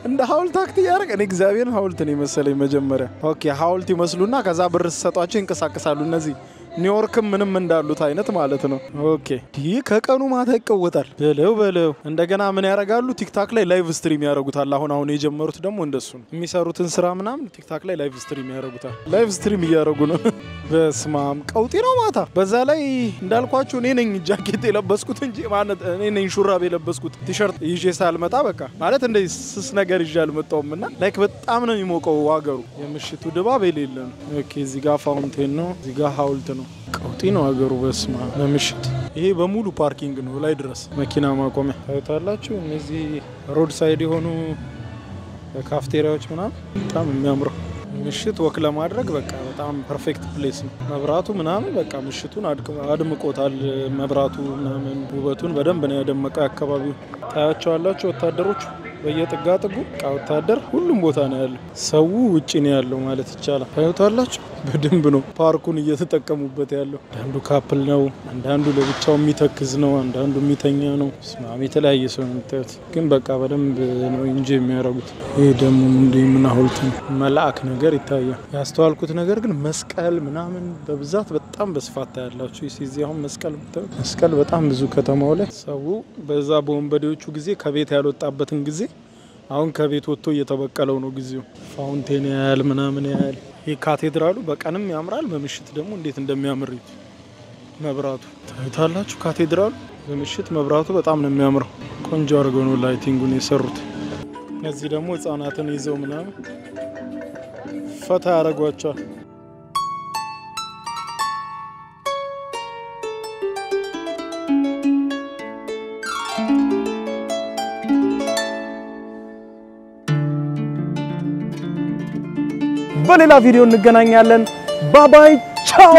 Speaker 1: እንደ ሀውልት አክት ያረግ እኔ እግዚአብሔርን ሀውልት ነው መሰለኝ መጀመሪያ ኦኬ ሀውልት ይመስሉና ከዛ ብር ሰጧቸው ይንቀሳቀሳሉ እነዚህ ኒውዮርክም ምንም እንዳሉት አይነት ማለት ነው ኦኬ ይሄ ከቀኑ ማታ ይቀወጣል በለው እንደገና ምን ያረጋሉ ቲክታክ ላይ ላይቭ ስትሪም ያረጉታል አሁን የጀመሩት ደግሞ እንደሱ ነው የሚሰሩትን ስራ ምናምን ቲክታክ ላይ ላይቭ ስትሪም ያረጉታል ላይቭ ስትሪም ያረጉ ነው በስማም ቀውጢ ነው ማታ በዛ ላይ እንዳልኳችሁ እኔ ነኝ ጃኬት የለበስኩት እንጂ ማለት እኔ ነኝ ሹራብ የለበስኩት ቲሸርት ይዤ ሳልመጣ በቃ ማለት እንደዚህ ስስ ነገር ይዤ አልመጣውምና ላይክ በጣም ነው የሚሞቀው ሀገሩ የምሽቱ ድባብ የሌለ ነው ኦኬ እዚህ ጋር ፋውንቴን ነው እዚህ ጋር ሀውልት ነው ቀውጢ ነው ሀገሩ በስማ ለምሽት ይሄ በሙሉ ፓርኪንግ ነው ላይ ድረስ መኪና ማቆሚያ ታዩታላችሁ እነዚህ ሮድ ሳይድ የሆኑ ካፍቴሪያዎች ምናምን በጣም የሚያምሩ ምሽት ወክ ለማድረግ በቃ በጣም ፐርፌክት ፕሌስ ነው መብራቱ ምናምን በቃ ምሽቱን አድምቆታል መብራቱ ምናምን ውበቱን በደንብ ነው ያደመቀው አካባቢው ታያቸዋላችሁ ወታደሮች በየጥጋጥጉ ወታደር ሁሉም ቦታ ነው ያለው ሰው ውጪ ነው ያለው ማለት ይቻላል ታዩታላችሁ በደንብ ነው ፓርኩን እየተጠቀሙበት ያለው አንዱ ካፕል ነው አንዳንዱ ለብቻው የሚተክዝ ነው አንዳንዱ የሚተኛ ነው ስማም የተለያየ ሰው ነው ግን በቃ በደንብ ነው እንጂ የሚያረጉት ይሄ ደግሞ ምን ሐውልት መልአክ ነገር ይታያል ያስተዋልኩት ነገር ግን መስቀል ምናምን በብዛት በጣም በስፋት ያላችሁ እዚህ አሁን መስቀል በጣም ብዙ ከተማው ላይ ሰው በዛ በወንበዴዎቹ ጊዜ ከቤት ያልወጣበትን ጊዜ አሁን ከቤት ወጥቶ እየተበቀለው ነው ጊዜው ፋውንቴን ያያል ምናምን ያያል ይሄ ካቴድራሉ በቀንም ያምራል በምሽት ደግሞ እንዴት እንደሚያምር መብራቱ ታይታላችሁ ካቴድራሉ በምሽት መብራቱ በጣም ነው የሚያምረው ቆንጆ አድርገው ነው ላይቲንጉን የሰሩት እዚህ ደግሞ ህፃናትን ይዘው ምናምን ፈታ ያረጓቸዋል በሌላ ቪዲዮ እንገናኛለን ባይ ባይ ቻው